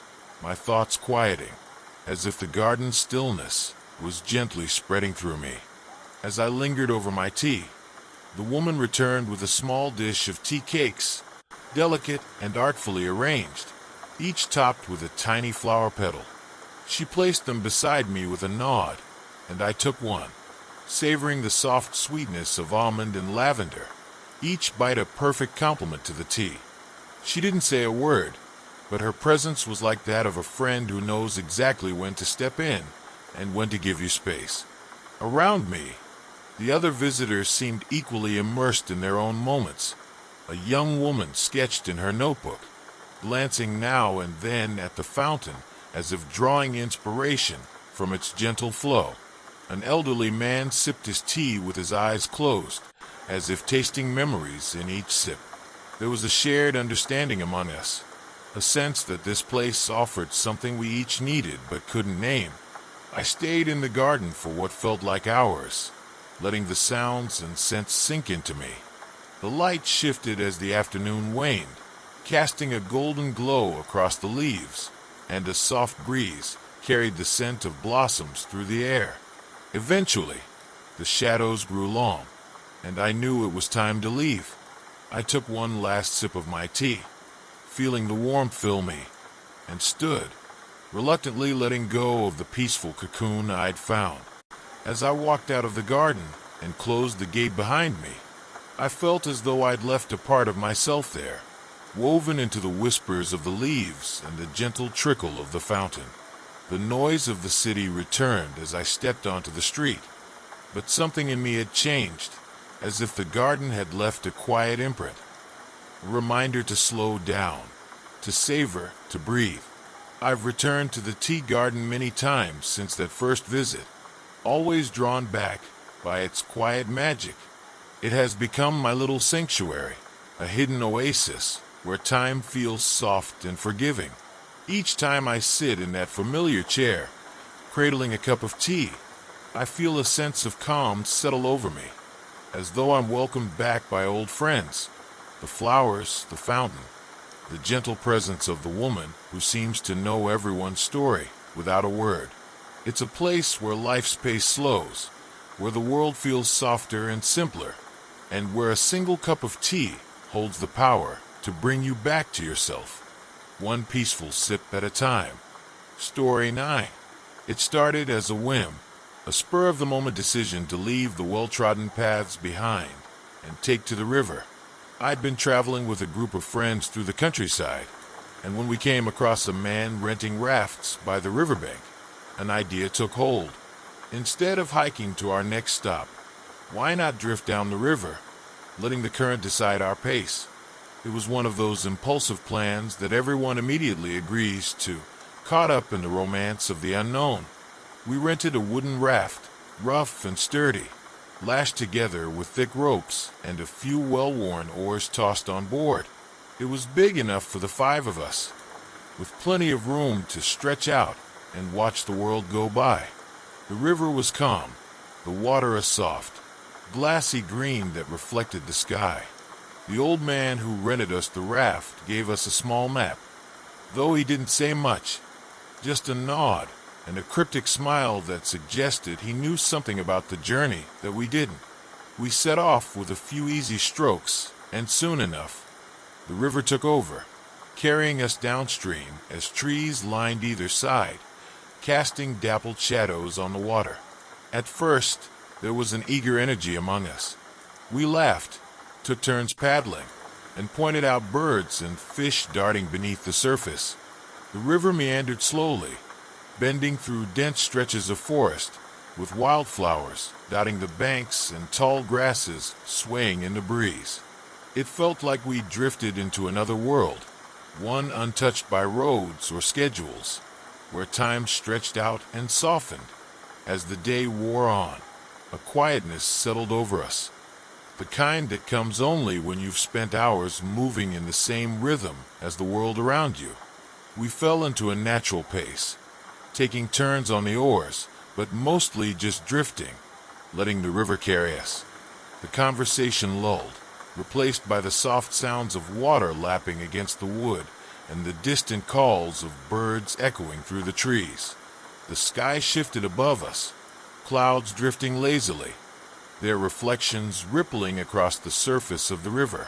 my thoughts quieting, as if the garden's stillness was gently spreading through me. As I lingered over my tea, the woman returned with a small dish of tea cakes, delicate and artfully arranged, each topped with a tiny flower petal. She placed them beside me with a nod, and I took one, savoring the soft sweetness of almond and lavender, each bite a perfect complement to the tea. She didn't say a word, but her presence was like that of a friend who knows exactly when to step in and when to give you space. Around me, the other visitors seemed equally immersed in their own moments. A young woman sketched in her notebook, glancing now and then at the fountain as if drawing inspiration from its gentle flow. An elderly man sipped his tea with his eyes closed, as if tasting memories in each sip. There was a shared understanding among us, a sense that this place offered something we each needed but couldn't name. I stayed in the garden for what felt like hours, letting the sounds and scents sink into me. The light shifted as the afternoon waned, casting a golden glow across the leaves, and a soft breeze carried the scent of blossoms through the air. Eventually, the shadows grew long, and I knew it was time to leave. I took one last sip of my tea, feeling the warmth fill me, and stood, reluctantly letting go of the peaceful cocoon I'd found. As I walked out of the garden and closed the gate behind me, I felt as though I'd left a part of myself there, woven into the whispers of the leaves and the gentle trickle of the fountain. The noise of the city returned as I stepped onto the street, but something in me had changed, as if the garden had left a quiet imprint, a reminder to slow down, to savor, to breathe. I've returned to the tea garden many times since that first visit, always drawn back by its quiet magic. It has become my little sanctuary, a hidden oasis where time feels soft and forgiving. Each time I sit in that familiar chair, cradling a cup of tea, I feel a sense of calm settle over me, as though I'm welcomed back by old friends. The flowers, the fountain, the gentle presence of the woman who seems to know everyone's story without a word. It's a place where life's pace slows, where the world feels softer and simpler, and where a single cup of tea holds the power to bring you back to yourself, one peaceful sip at a time. Story 9. It started as a whim, a spur-of-the-moment decision to leave the well-trodden paths behind and take to the river. I'd been traveling with a group of friends through the countryside, and when we came across a man renting rafts by the riverbank, an idea took hold. Instead of hiking to our next stop, why not drift down the river? letting the current decide our pace. It was one of those impulsive plans that everyone immediately agrees to, caught up in the romance of the unknown. We rented a wooden raft, rough and sturdy, lashed together with thick ropes and a few well-worn oars tossed on board. It was big enough for the five of us, with plenty of room to stretch out and watch the world go by. The river was calm, the water a soft, glassy green that reflected the sky. The old man who rented us the raft gave us a small map, though he didn't say much, just a nod and a cryptic smile that suggested he knew something about the journey that we didn't. We set off with a few easy strokes, and soon enough, the river took over, carrying us downstream as trees lined either side, casting dappled shadows on the water. At first, there was an eager energy among us. We laughed, took turns paddling, and pointed out birds and fish darting beneath the surface. The river meandered slowly, bending through dense stretches of forest, with wildflowers dotting the banks and tall grasses swaying in the breeze. It felt like we drifted into another world, one untouched by roads or schedules, where time stretched out and softened. As the day wore on, a quietness settled over us, the kind that comes only when you've spent hours moving in the same rhythm as the world around you. We fell into a natural pace, taking turns on the oars, but mostly just drifting, letting the river carry us. The conversation lulled, replaced by the soft sounds of water lapping against the wood and the distant calls of birds echoing through the trees. The sky shifted above us, clouds drifting lazily, their reflections rippling across the surface of the river.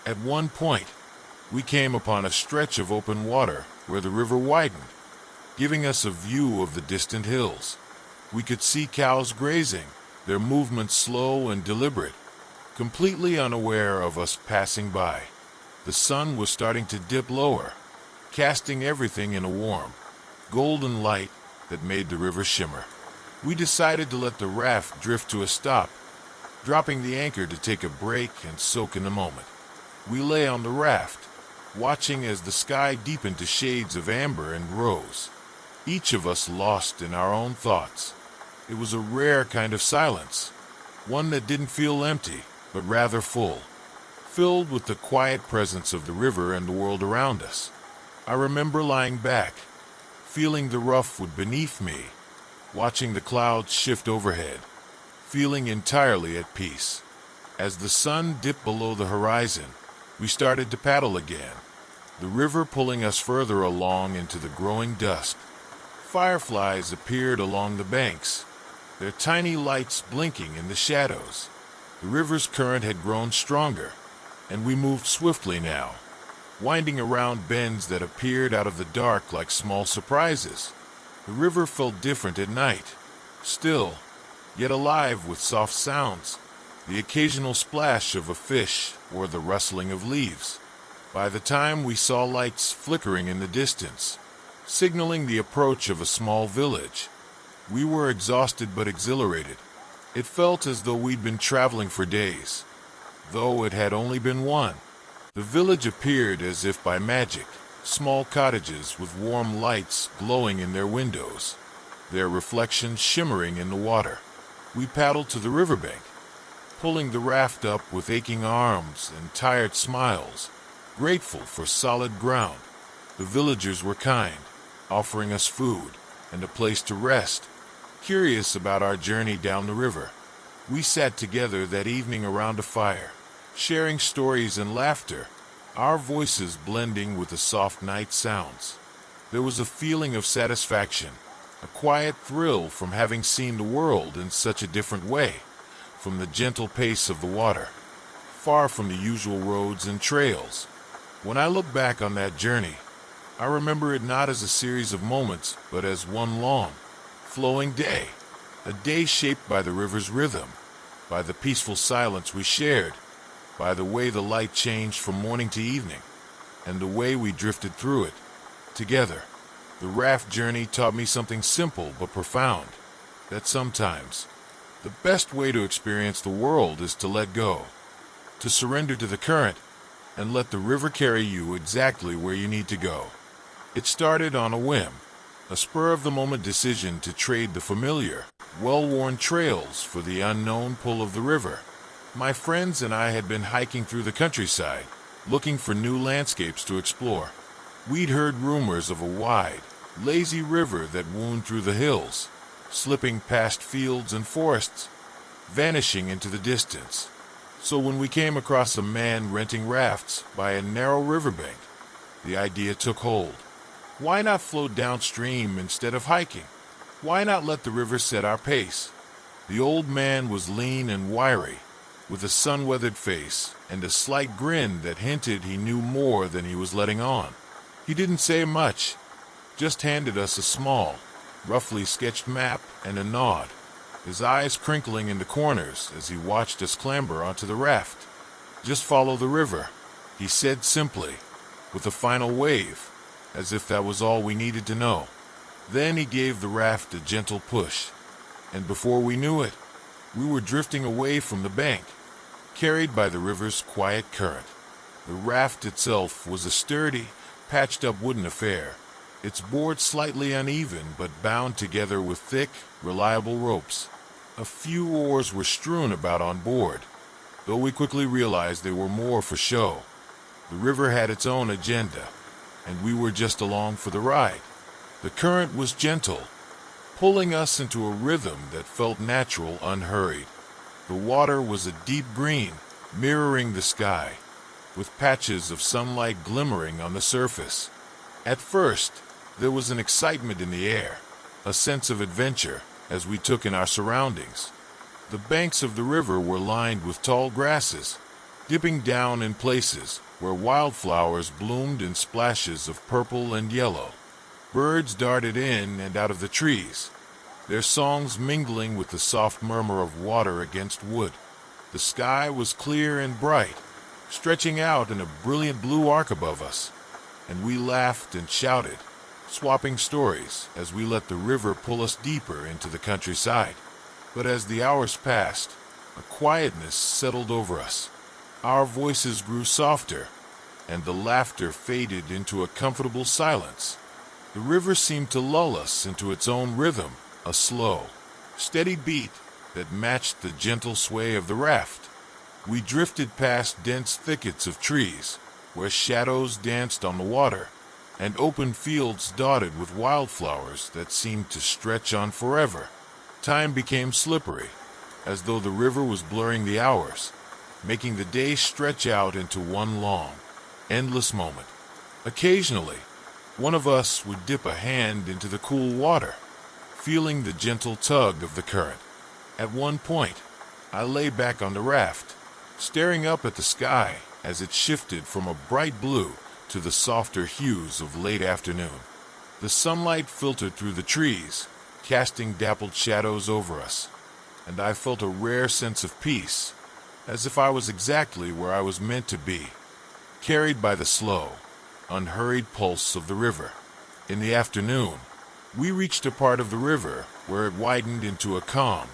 At one point, we came upon a stretch of open water where the river widened, giving us a view of the distant hills. We could see cows grazing, their movements slow and deliberate, completely unaware of us passing by. The sun was starting to dip lower, casting everything in a warm, golden light that made the river shimmer. We decided to let the raft drift to a stop, dropping the anchor to take a break and soak in the moment. We lay on the raft, watching as the sky deepened to shades of amber and rose, each of us lost in our own thoughts. It was a rare kind of silence, one that didn't feel empty, but rather full, filled with the quiet presence of the river and the world around us. I remember lying back, feeling the rough wood beneath me, watching the clouds shift overhead, feeling entirely at peace. As the sun dipped below the horizon, we started to paddle again, the river pulling us further along into the growing dusk. Fireflies appeared along the banks, their tiny lights blinking in the shadows. The river's current had grown stronger, and we moved swiftly now, winding around bends that appeared out of the dark like small surprises. The river felt different at night, still, yet alive with soft sounds, the occasional splash of a fish or the rustling of leaves. By the time we saw lights flickering in the distance, signaling the approach of a small village, we were exhausted but exhilarated. It felt as though we'd been traveling for days, though it had only been one. The village appeared as if by magic, small cottages with warm lights glowing in their windows, their reflections shimmering in the water. We paddled to the riverbank, pulling the raft up with aching arms and tired smiles, grateful for solid ground. The villagers were kind, offering us food and a place to rest, curious about our journey down the river. We sat together that evening around a fire, sharing stories and laughter, our voices blending with the soft night sounds. There was a feeling of satisfaction, a quiet thrill from having seen the world in such a different way, from the gentle pace of the water, far from the usual roads and trails. When I look back on that journey, I remember it not as a series of moments, but as one long, flowing day, a day shaped by the river's rhythm, by the peaceful silence we shared, by the way the light changed from morning to evening, and the way we drifted through it, together. The raft journey taught me something simple but profound, that sometimes the best way to experience the world is to let go. to surrender to the current and let the river carry you exactly where you need to go. It started on a whim, a spur-of-the-moment decision to trade the familiar, well-worn trails for the unknown pull of the river. My friends and I had been hiking through the countryside, looking for new landscapes to explore. We'd heard rumors of a wide, lazy river that wound through the hills, slipping past fields and forests, vanishing into the distance. So when we came across a man renting rafts by a narrow riverbank, the idea took hold. Why not float downstream instead of hiking? Why not let the river set our pace? The old man was lean and wiry, with a sun-weathered face and a slight grin that hinted he knew more than he was letting on. He didn't say much, just handed us a small, roughly sketched map and a nod, his eyes crinkling in the corners as he watched us clamber onto the raft. "Just follow the river," he said simply, with a final wave, as if that was all we needed to know. Then he gave the raft a gentle push, and before we knew it, we were drifting away from the bank, carried by the river's quiet current. The raft itself was a sturdy, patched-up wooden affair, its boards slightly uneven but bound together with thick, reliable ropes. A few oars were strewn about on board, though we quickly realized they were more for show. The river had its own agenda, and we were just along for the ride. The current was gentle, pulling us into a rhythm that felt natural, unhurried. The water was a deep green, mirroring the sky, with patches of sunlight glimmering on the surface. At first, there was an excitement in the air, a sense of adventure as we took in our surroundings. The banks of the river were lined with tall grasses, dipping down in places where wildflowers bloomed in splashes of purple and yellow. Birds darted in and out of the trees, their songs mingling with the soft murmur of water against wood. The sky was clear and bright, stretching out in a brilliant blue arc above us, and we laughed and shouted, swapping stories as we let the river pull us deeper into the countryside. But as the hours passed, a quietness settled over us. Our voices grew softer, and the laughter faded into a comfortable silence. The river seemed to lull us into its own rhythm, a slow, steady beat that matched the gentle sway of the raft. We drifted past dense thickets of trees, where shadows danced on the water, and open fields dotted with wildflowers that seemed to stretch on forever. Time became slippery, as though the river was blurring the hours, making the day stretch out into one long, endless moment. Occasionally, one of us would dip a hand into the cool water, feeling the gentle tug of the current. At one point, I lay back on the raft, staring up at the sky as it shifted from a bright blue to the softer hues of late afternoon. The sunlight filtered through the trees, casting dappled shadows over us, and I felt a rare sense of peace, as if I was exactly where I was meant to be, carried by the slow, unhurried pulse of the river. In the afternoon, we reached a part of the river where it widened into a calm,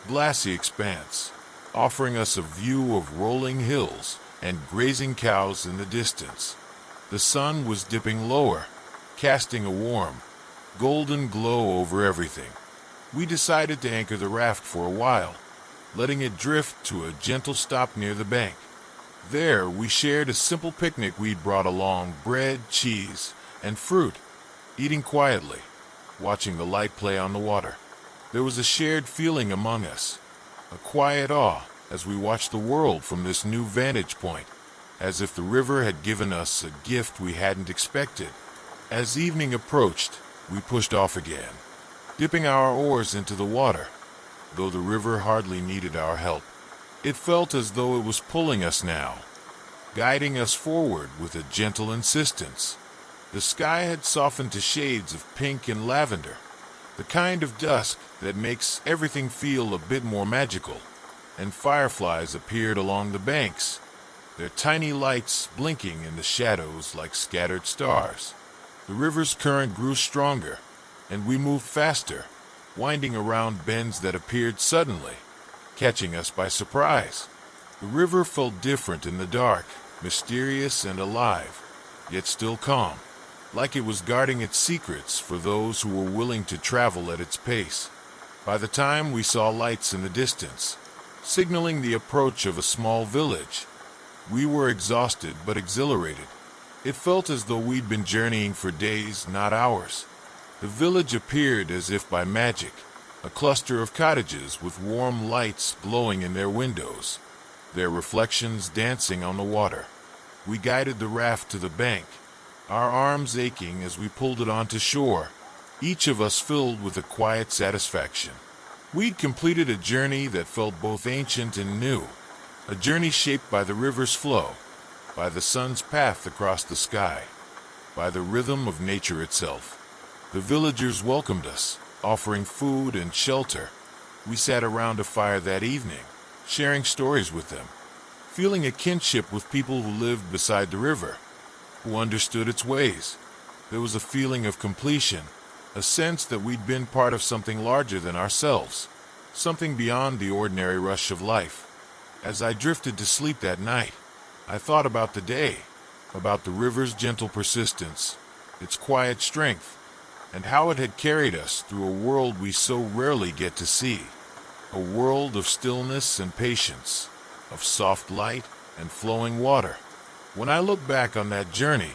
glassy expanse, offering us a view of rolling hills and grazing cows in the distance. The sun was dipping lower, casting a warm, golden glow over everything. We decided to anchor the raft for a while, letting it drift to a gentle stop near the bank. There, we shared a simple picnic we'd brought along: bread, cheese, and fruit, eating quietly, watching the light play on the water. There was a shared feeling among us, a quiet awe as we watched the world from this new vantage point, as if the river had given us a gift we hadn't expected. As evening approached, we pushed off again, dipping our oars into the water, though the river hardly needed our help. It felt as though it was pulling us now, guiding us forward with a gentle insistence. The sky had softened to shades of pink and lavender, the kind of dusk that makes everything feel a bit more magical, and fireflies appeared along the banks, their tiny lights blinking in the shadows like scattered stars. The river's current grew stronger, and we moved faster, winding around bends that appeared suddenly, catching us by surprise. The river felt different in the dark, mysterious and alive, yet still calm, like it was guarding its secrets for those who were willing to travel at its pace. By the time we saw lights in the distance, signaling the approach of a small village, we were exhausted but exhilarated. It felt as though we'd been journeying for days, not hours. The village appeared as if by magic, a cluster of cottages with warm lights glowing in their windows, their reflections dancing on the water. We guided the raft to the bank, our arms aching as we pulled it onto shore, each of us filled with a quiet satisfaction. We'd completed a journey that felt both ancient and new, a journey shaped by the river's flow, by the sun's path across the sky, by the rhythm of nature itself. The villagers welcomed us, offering food and shelter. We sat around a fire that evening, sharing stories with them, feeling a kinship with people who lived beside the river, who understood its ways. There was a feeling of completion, a sense that we'd been part of something larger than ourselves, something beyond the ordinary rush of life. As I drifted to sleep that night, I thought about the day, about the river's gentle persistence, its quiet strength, and how it had carried us through a world we so rarely get to see. A world of stillness and patience, of soft light and flowing water. When I look back on that journey,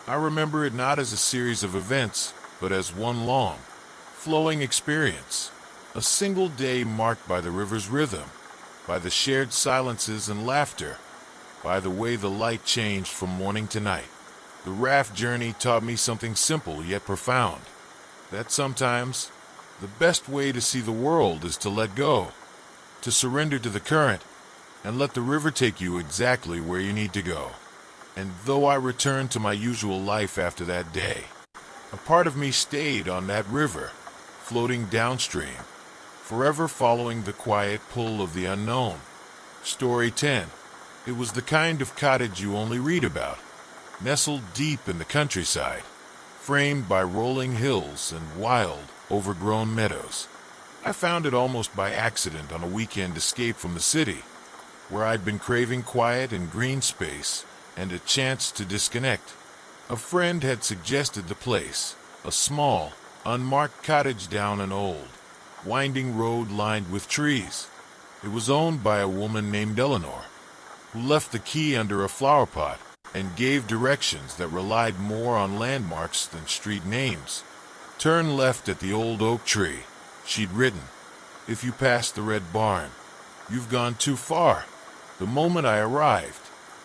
I remember it not as a series of events, but as one long, flowing experience. A single day marked by the river's rhythm, by the shared silences and laughter, by the way the light changed from morning to night. The raft journey taught me something simple yet profound, that sometimes the best way to see the world is to let go, to surrender to the current, and let the river take you exactly where you need to go. And though I returned to my usual life after that day, a part of me stayed on that river, floating downstream, forever following the quiet pull of the unknown. Story 10. It was the kind of cottage you only read about, nestled deep in the countryside, framed by rolling hills and wild, overgrown meadows. I found it almost by accident on a weekend escape from the city, where I'd been craving quiet and green space and a chance to disconnect. A friend had suggested the place, a small, unmarked cottage down an old, winding road lined with trees. It was owned by a woman named Eleanor, who left the key under a flower pot and gave directions that relied more on landmarks than street names. Turn left at the old oak tree, she'd written. If you pass the red barn, you've gone too far. The moment I arrived,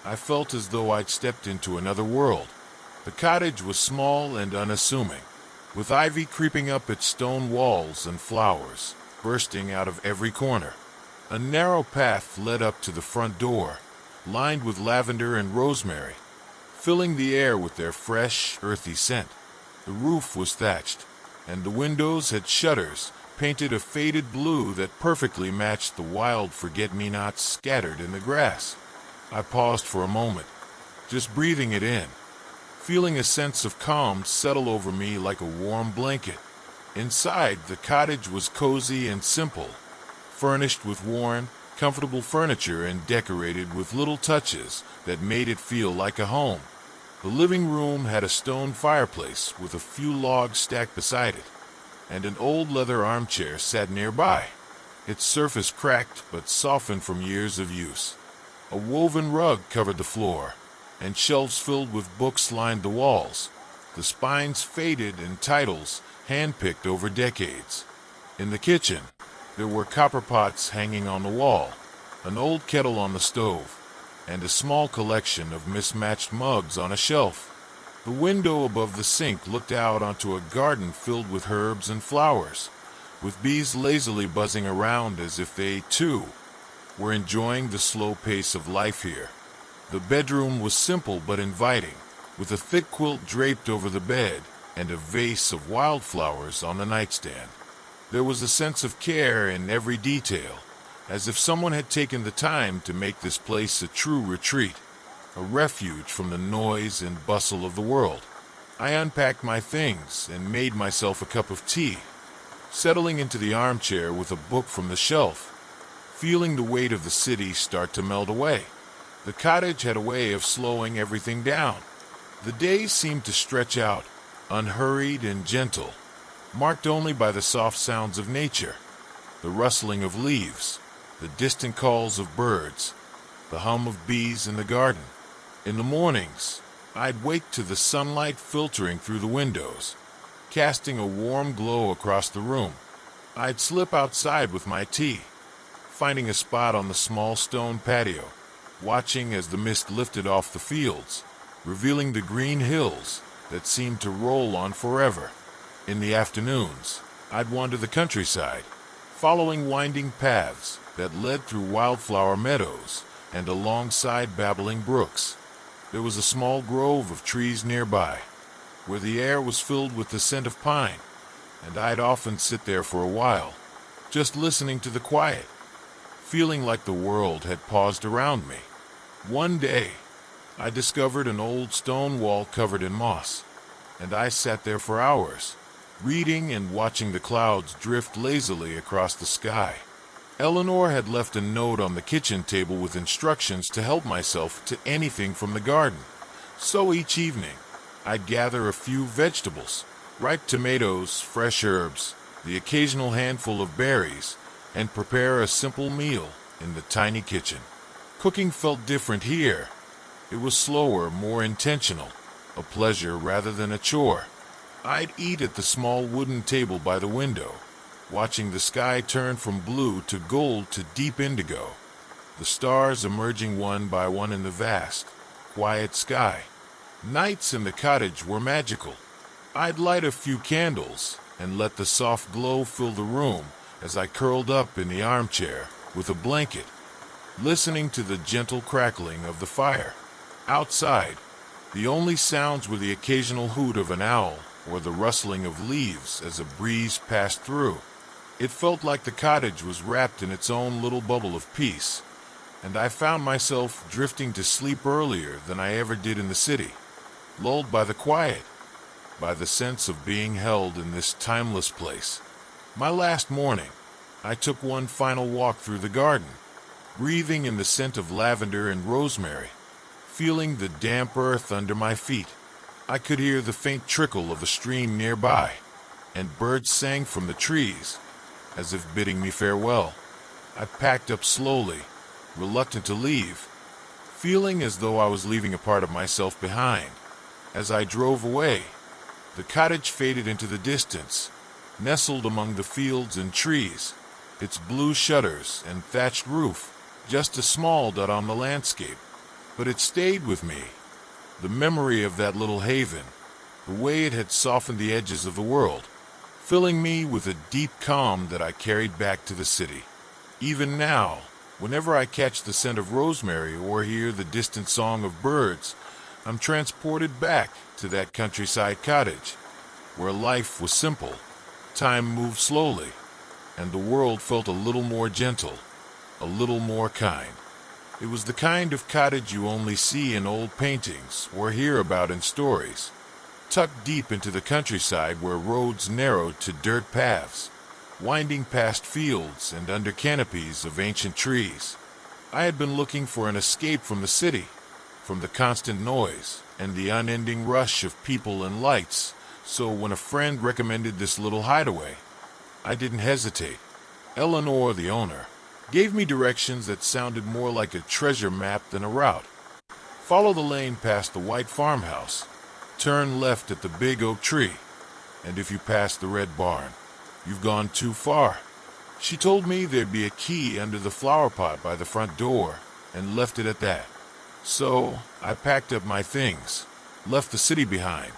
I felt as though I'd stepped into another world. The cottage was small and unassuming, with ivy creeping up its stone walls and flowers bursting out of every corner. A narrow path led up to the front door, lined with lavender and rosemary, filling the air with their fresh, earthy scent. The roof was thatched, and the windows had shutters painted a faded blue that perfectly matched the wild forget-me-nots scattered in the grass. I paused for a moment, just breathing it in, feeling a sense of calm settle over me like a warm blanket. Inside, the cottage was cozy and simple, furnished with worn, comfortable furniture and decorated with little touches that made it feel like a home. The living room had a stone fireplace with a few logs stacked beside it, and an old leather armchair sat nearby, its surface cracked but softened from years of use. A woven rug covered the floor, and shelves filled with books lined the walls, the spines faded and titles hand-picked over decades. In the kitchen, there were copper pots hanging on the wall, an old kettle on the stove, and a small collection of mismatched mugs on a shelf. The window above the sink looked out onto a garden filled with herbs and flowers, with bees lazily buzzing around as if they, too, were enjoying the slow pace of life here. The bedroom was simple but inviting, with a thick quilt draped over the bed and a vase of wildflowers on the nightstand. There was a sense of care in every detail, as if someone had taken the time to make this place a true retreat, a refuge from the noise and bustle of the world. I unpacked my things and made myself a cup of tea, settling into the armchair with a book from the shelf, feeling the weight of the city start to melt away. The cottage had a way of slowing everything down. The days seemed to stretch out, unhurried and gentle, marked only by the soft sounds of nature, the rustling of leaves, the distant calls of birds, the hum of bees in the garden. In the mornings, I'd wake to the sunlight filtering through the windows, casting a warm glow across the room. I'd slip outside with my tea, finding a spot on the small stone patio, watching as the mist lifted off the fields, revealing the green hills that seemed to roll on forever. In the afternoons, I'd wander the countryside, following winding paths that led through wildflower meadows and alongside babbling brooks. There was a small grove of trees nearby, where the air was filled with the scent of pine, and I'd often sit there for a while, just listening to the quiet, feeling like the world had paused around me. One day, I discovered an old stone wall covered in moss, and I sat there for hours, reading and watching the clouds drift lazily across the sky. Eleanor had left a note on the kitchen table with instructions to help myself to anything from the garden. So each evening, I'd gather a few vegetables, ripe tomatoes, fresh herbs, the occasional handful of berries, and prepare a simple meal in the tiny kitchen. Cooking felt different here. It was slower, more intentional, a pleasure rather than a chore. I'd eat at the small wooden table by the window, watching the sky turn from blue to gold to deep indigo, the stars emerging one by one in the vast, quiet sky. Nights in the cottage were magical. I'd light a few candles and let the soft glow fill the room as I curled up in the armchair with a blanket, listening to the gentle crackling of the fire. Outside, the only sounds were the occasional hoot of an owl or the rustling of leaves as a breeze passed through. It felt like the cottage was wrapped in its own little bubble of peace, and I found myself drifting to sleep earlier than I ever did in the city, lulled by the quiet, by the sense of being held in this timeless place. My last morning, I took one final walk through the garden, breathing in the scent of lavender and rosemary, feeling the damp earth under my feet. I could hear the faint trickle of a stream nearby, and birds sang from the trees, as if bidding me farewell. I packed up slowly, reluctant to leave, feeling as though I was leaving a part of myself behind. As I drove away, the cottage faded into the distance, nestled among the fields and trees, its blue shutters and thatched roof just a small dot on the landscape. But it stayed with me, the memory of that little haven, the way it had softened the edges of the world, filling me with a deep calm that I carried back to the city. Even now, whenever I catch the scent of rosemary or hear the distant song of birds, I'm transported back to that countryside cottage, where life was simple, time moved slowly, and the world felt a little more gentle, a little more kind. It was the kind of cottage you only see in old paintings or hear about in stories, tucked deep into the countryside where roads narrowed to dirt paths, winding past fields and under canopies of ancient trees. I had been looking for an escape from the city, from the constant noise and the unending rush of people and lights, so when a friend recommended this little hideaway, I didn't hesitate. Eleanor, the owner, gave me directions that sounded more like a treasure map than a route. Follow the lane past the white farmhouse, turn left at the big oak tree, and if you pass the red barn, you've gone too far. She told me there'd be a key under the flower pot by the front door, and left it at that. So I packed up my things, left the city behind,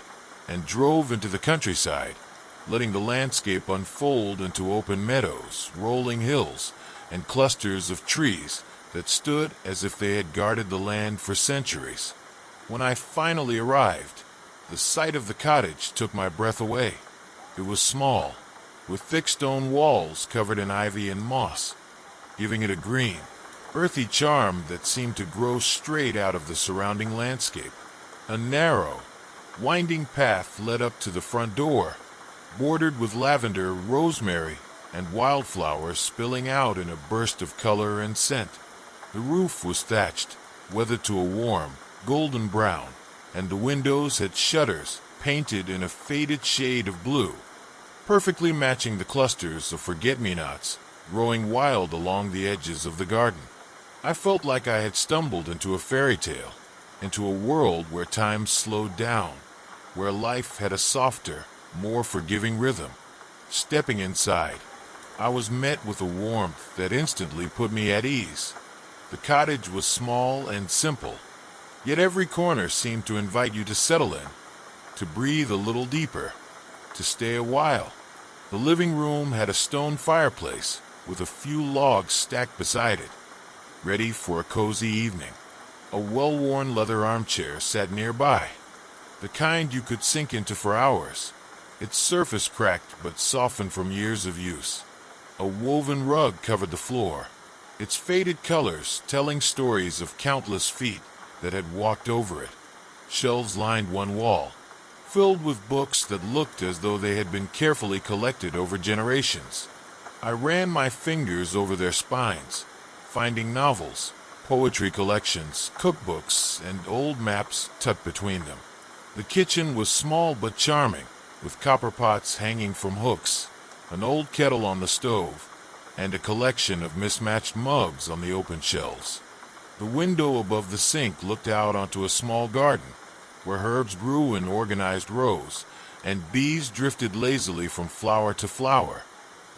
and drove into the countryside, letting the landscape unfold into open meadows, rolling hills, and clusters of trees that stood as if they had guarded the land for centuries. When I finally arrived, the sight of the cottage took my breath away. It was small, with thick stone walls covered in ivy and moss, giving it a green, earthy charm that seemed to grow straight out of the surrounding landscape. A narrow, winding path led up to the front door, bordered with lavender, rosemary, and wildflowers spilling out in a burst of color and scent. The roof was thatched, weathered to a warm, golden brown, and the windows had shutters painted in a faded shade of blue, perfectly matching the clusters of forget-me-nots growing wild along the edges of the garden. I felt like I had stumbled into a fairy tale, into a world where time slowed down, where life had a softer, more forgiving rhythm. Stepping inside, I was met with a warmth that instantly put me at ease. The cottage was small and simple, yet every corner seemed to invite you to settle in, to breathe a little deeper, to stay a while. The living room had a stone fireplace with a few logs stacked beside it, ready for a cozy evening. A well-worn leather armchair sat nearby, the kind you could sink into for hours, its surface cracked but softened from years of use. A woven rug covered the floor, its faded colors telling stories of countless feet that had walked over it. Shelves lined one wall, filled with books that looked as though they had been carefully collected over generations. I ran my fingers over their spines, finding novels, poetry collections, cookbooks, and old maps tucked between them. The kitchen was small but charming, with copper pots hanging from hooks, an old kettle on the stove, and a collection of mismatched mugs on the open shelves. The window above the sink looked out onto a small garden, where herbs grew in organized rows, and bees drifted lazily from flower to flower,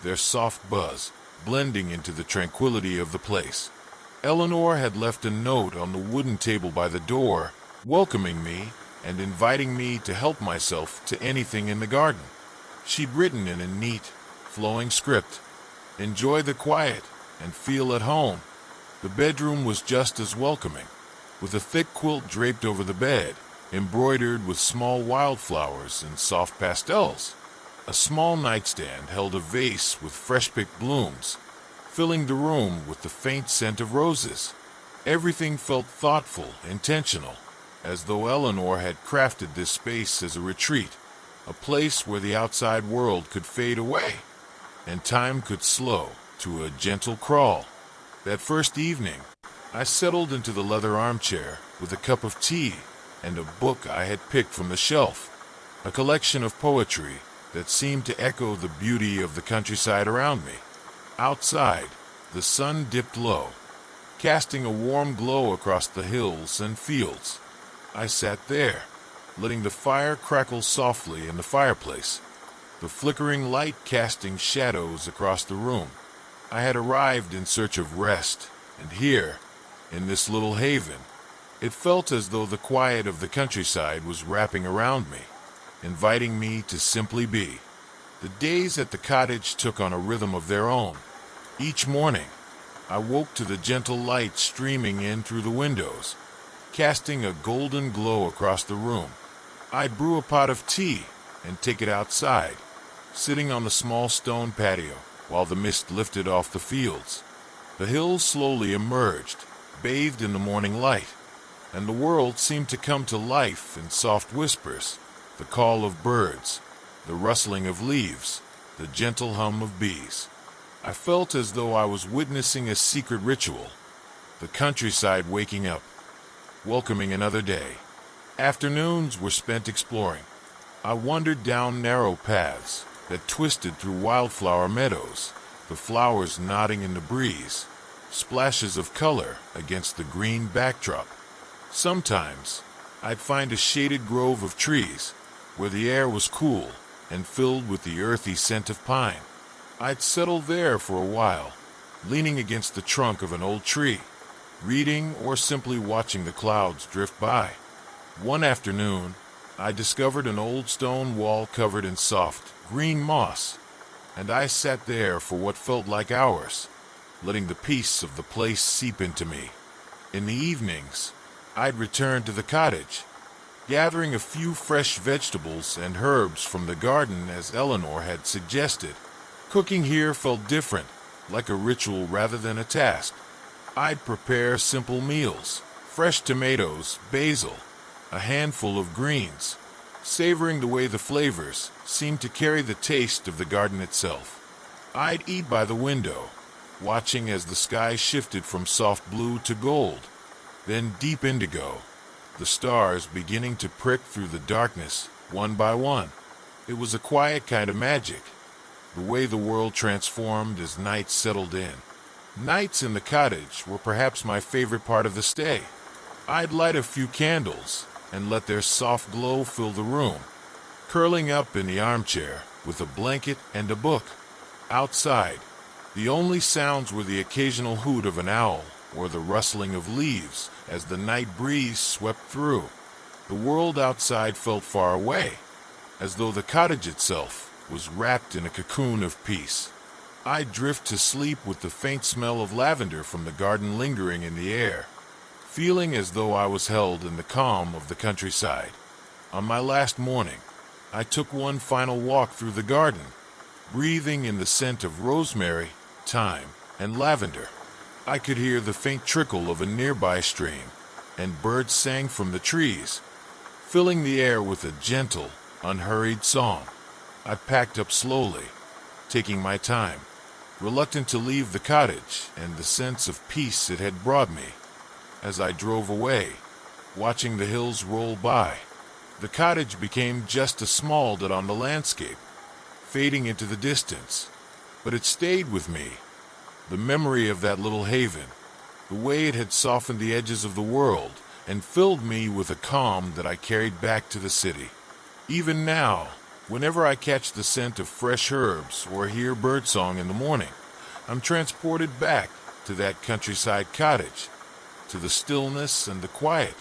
their soft buzz blending into the tranquility of the place. Eleanor had left a note on the wooden table by the door, welcoming me and inviting me to help myself to anything in the garden. She'd written in a neat, flowing script, "Enjoy the quiet and feel at home." The bedroom was just as welcoming, with a thick quilt draped over the bed, embroidered with small wildflowers and soft pastels. A small nightstand held a vase with fresh-picked blooms, filling the room with the faint scent of roses. Everything felt thoughtful, intentional, as though Eleanor had crafted this space as a retreat, a place where the outside world could fade away, and time could slow to a gentle crawl. That first evening, I settled into the leather armchair with a cup of tea and a book I had picked from the shelf, a collection of poetry that seemed to echo the beauty of the countryside around me. Outside, the sun dipped low, casting a warm glow across the hills and fields. I sat there, letting the fire crackle softly in the fireplace, the flickering light casting shadows across the room. I had arrived in search of rest, and here, in this little haven, it felt as though the quiet of the countryside was wrapping around me, inviting me to simply be. The days at the cottage took on a rhythm of their own. Each morning, I woke to the gentle light streaming in through the windows, casting a golden glow across the room. I'd brew a pot of tea and take it outside, sitting on the small stone patio while the mist lifted off the fields. The hills slowly emerged, bathed in the morning light, and the world seemed to come to life in soft whispers, the call of birds, the rustling of leaves, the gentle hum of bees. I felt as though I was witnessing a secret ritual, the countryside waking up, welcoming another day. Afternoons were spent exploring. I wandered down narrow paths that twisted through wildflower meadows, the flowers nodding in the breeze, splashes of color against the green backdrop. Sometimes, I'd find a shaded grove of trees, where the air was cool and filled with the earthy scent of pine. I'd settle there for a while, leaning against the trunk of an old tree, reading or simply watching the clouds drift by. One afternoon, I discovered an old stone wall covered in soft, green moss, and I sat there for what felt like hours, letting the peace of the place seep into me. In the evenings, I'd return to the cottage, gathering a few fresh vegetables and herbs from the garden as Eleanor had suggested. Cooking here felt different, like a ritual rather than a task. I'd prepare simple meals, fresh tomatoes, basil, a handful of greens, savoring the way the flavors seemed to carry the taste of the garden itself. I'd eat by the window, watching as the sky shifted from soft blue to gold, then deep indigo, the stars beginning to prick through the darkness, one by one. It was a quiet kind of magic, the way the world transformed as night settled in. Nights in the cottage were perhaps my favorite part of the stay. I'd light a few candles and let their soft glow fill the room, curling up in the armchair with a blanket and a book. Outside, the only sounds were the occasional hoot of an owl or the rustling of leaves as the night breeze swept through. The world outside felt far away, as though the cottage itself was wrapped in a cocoon of peace. I'd drift to sleep with the faint smell of lavender from the garden lingering in the air, feeling as though I was held in the calm of the countryside. On my last morning, I took one final walk through the garden, breathing in the scent of rosemary, thyme, and lavender. I could hear the faint trickle of a nearby stream, and birds sang from the trees, filling the air with a gentle, unhurried song. I packed up slowly, taking my time, reluctant to leave the cottage and the sense of peace it had brought me. As I drove away, watching the hills roll by, the cottage became just a small dot on the landscape, fading into the distance. But it stayed with me, the memory of that little haven, the way it had softened the edges of the world and filled me with a calm that I carried back to the city. Even now, whenever I catch the scent of fresh herbs or hear birdsong in the morning, I'm transported back to that countryside cottage, to the stillness and the quiet,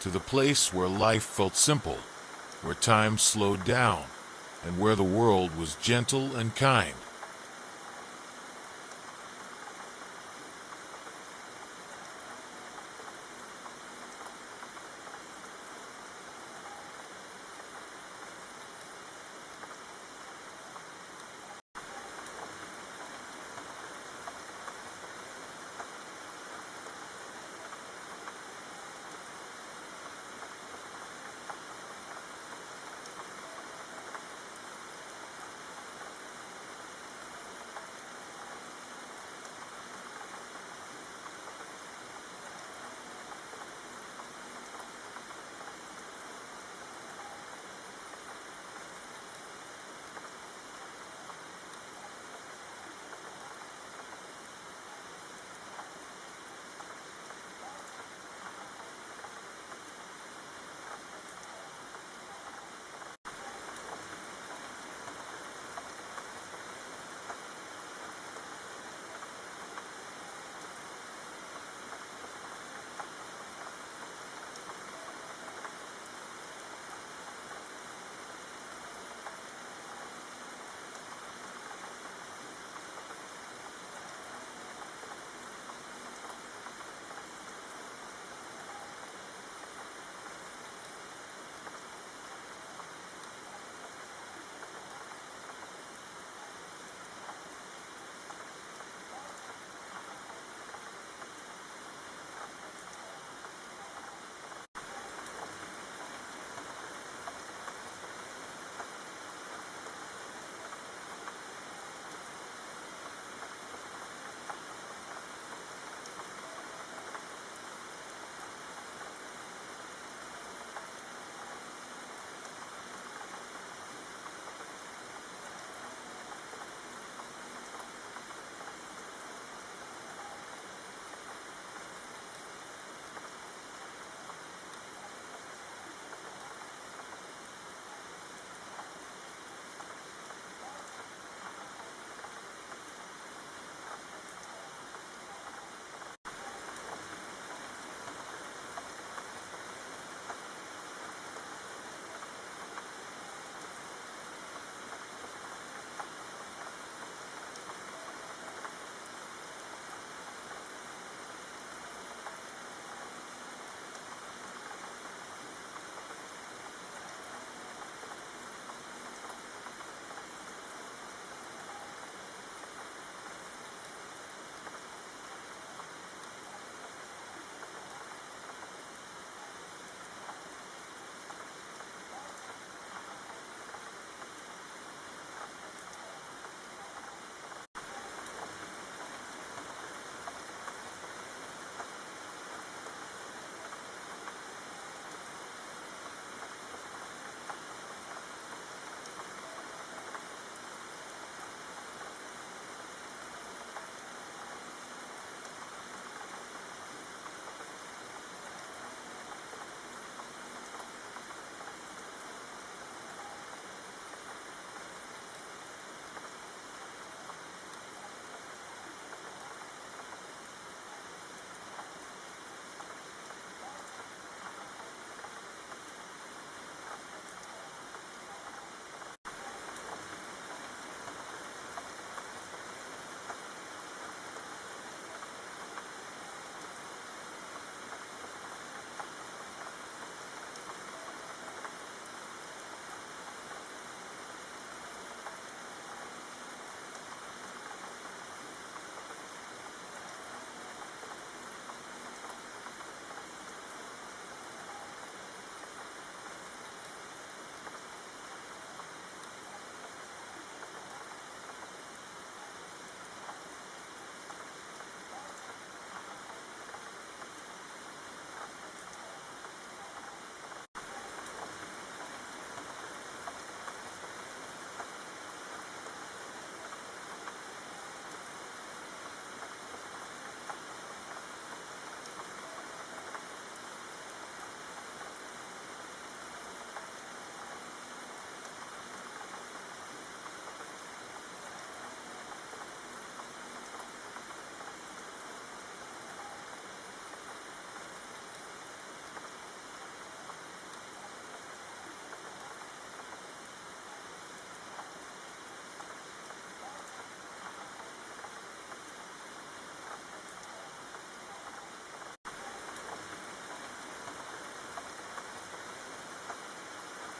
to the place where life felt simple, where time slowed down, and where the world was gentle and kind.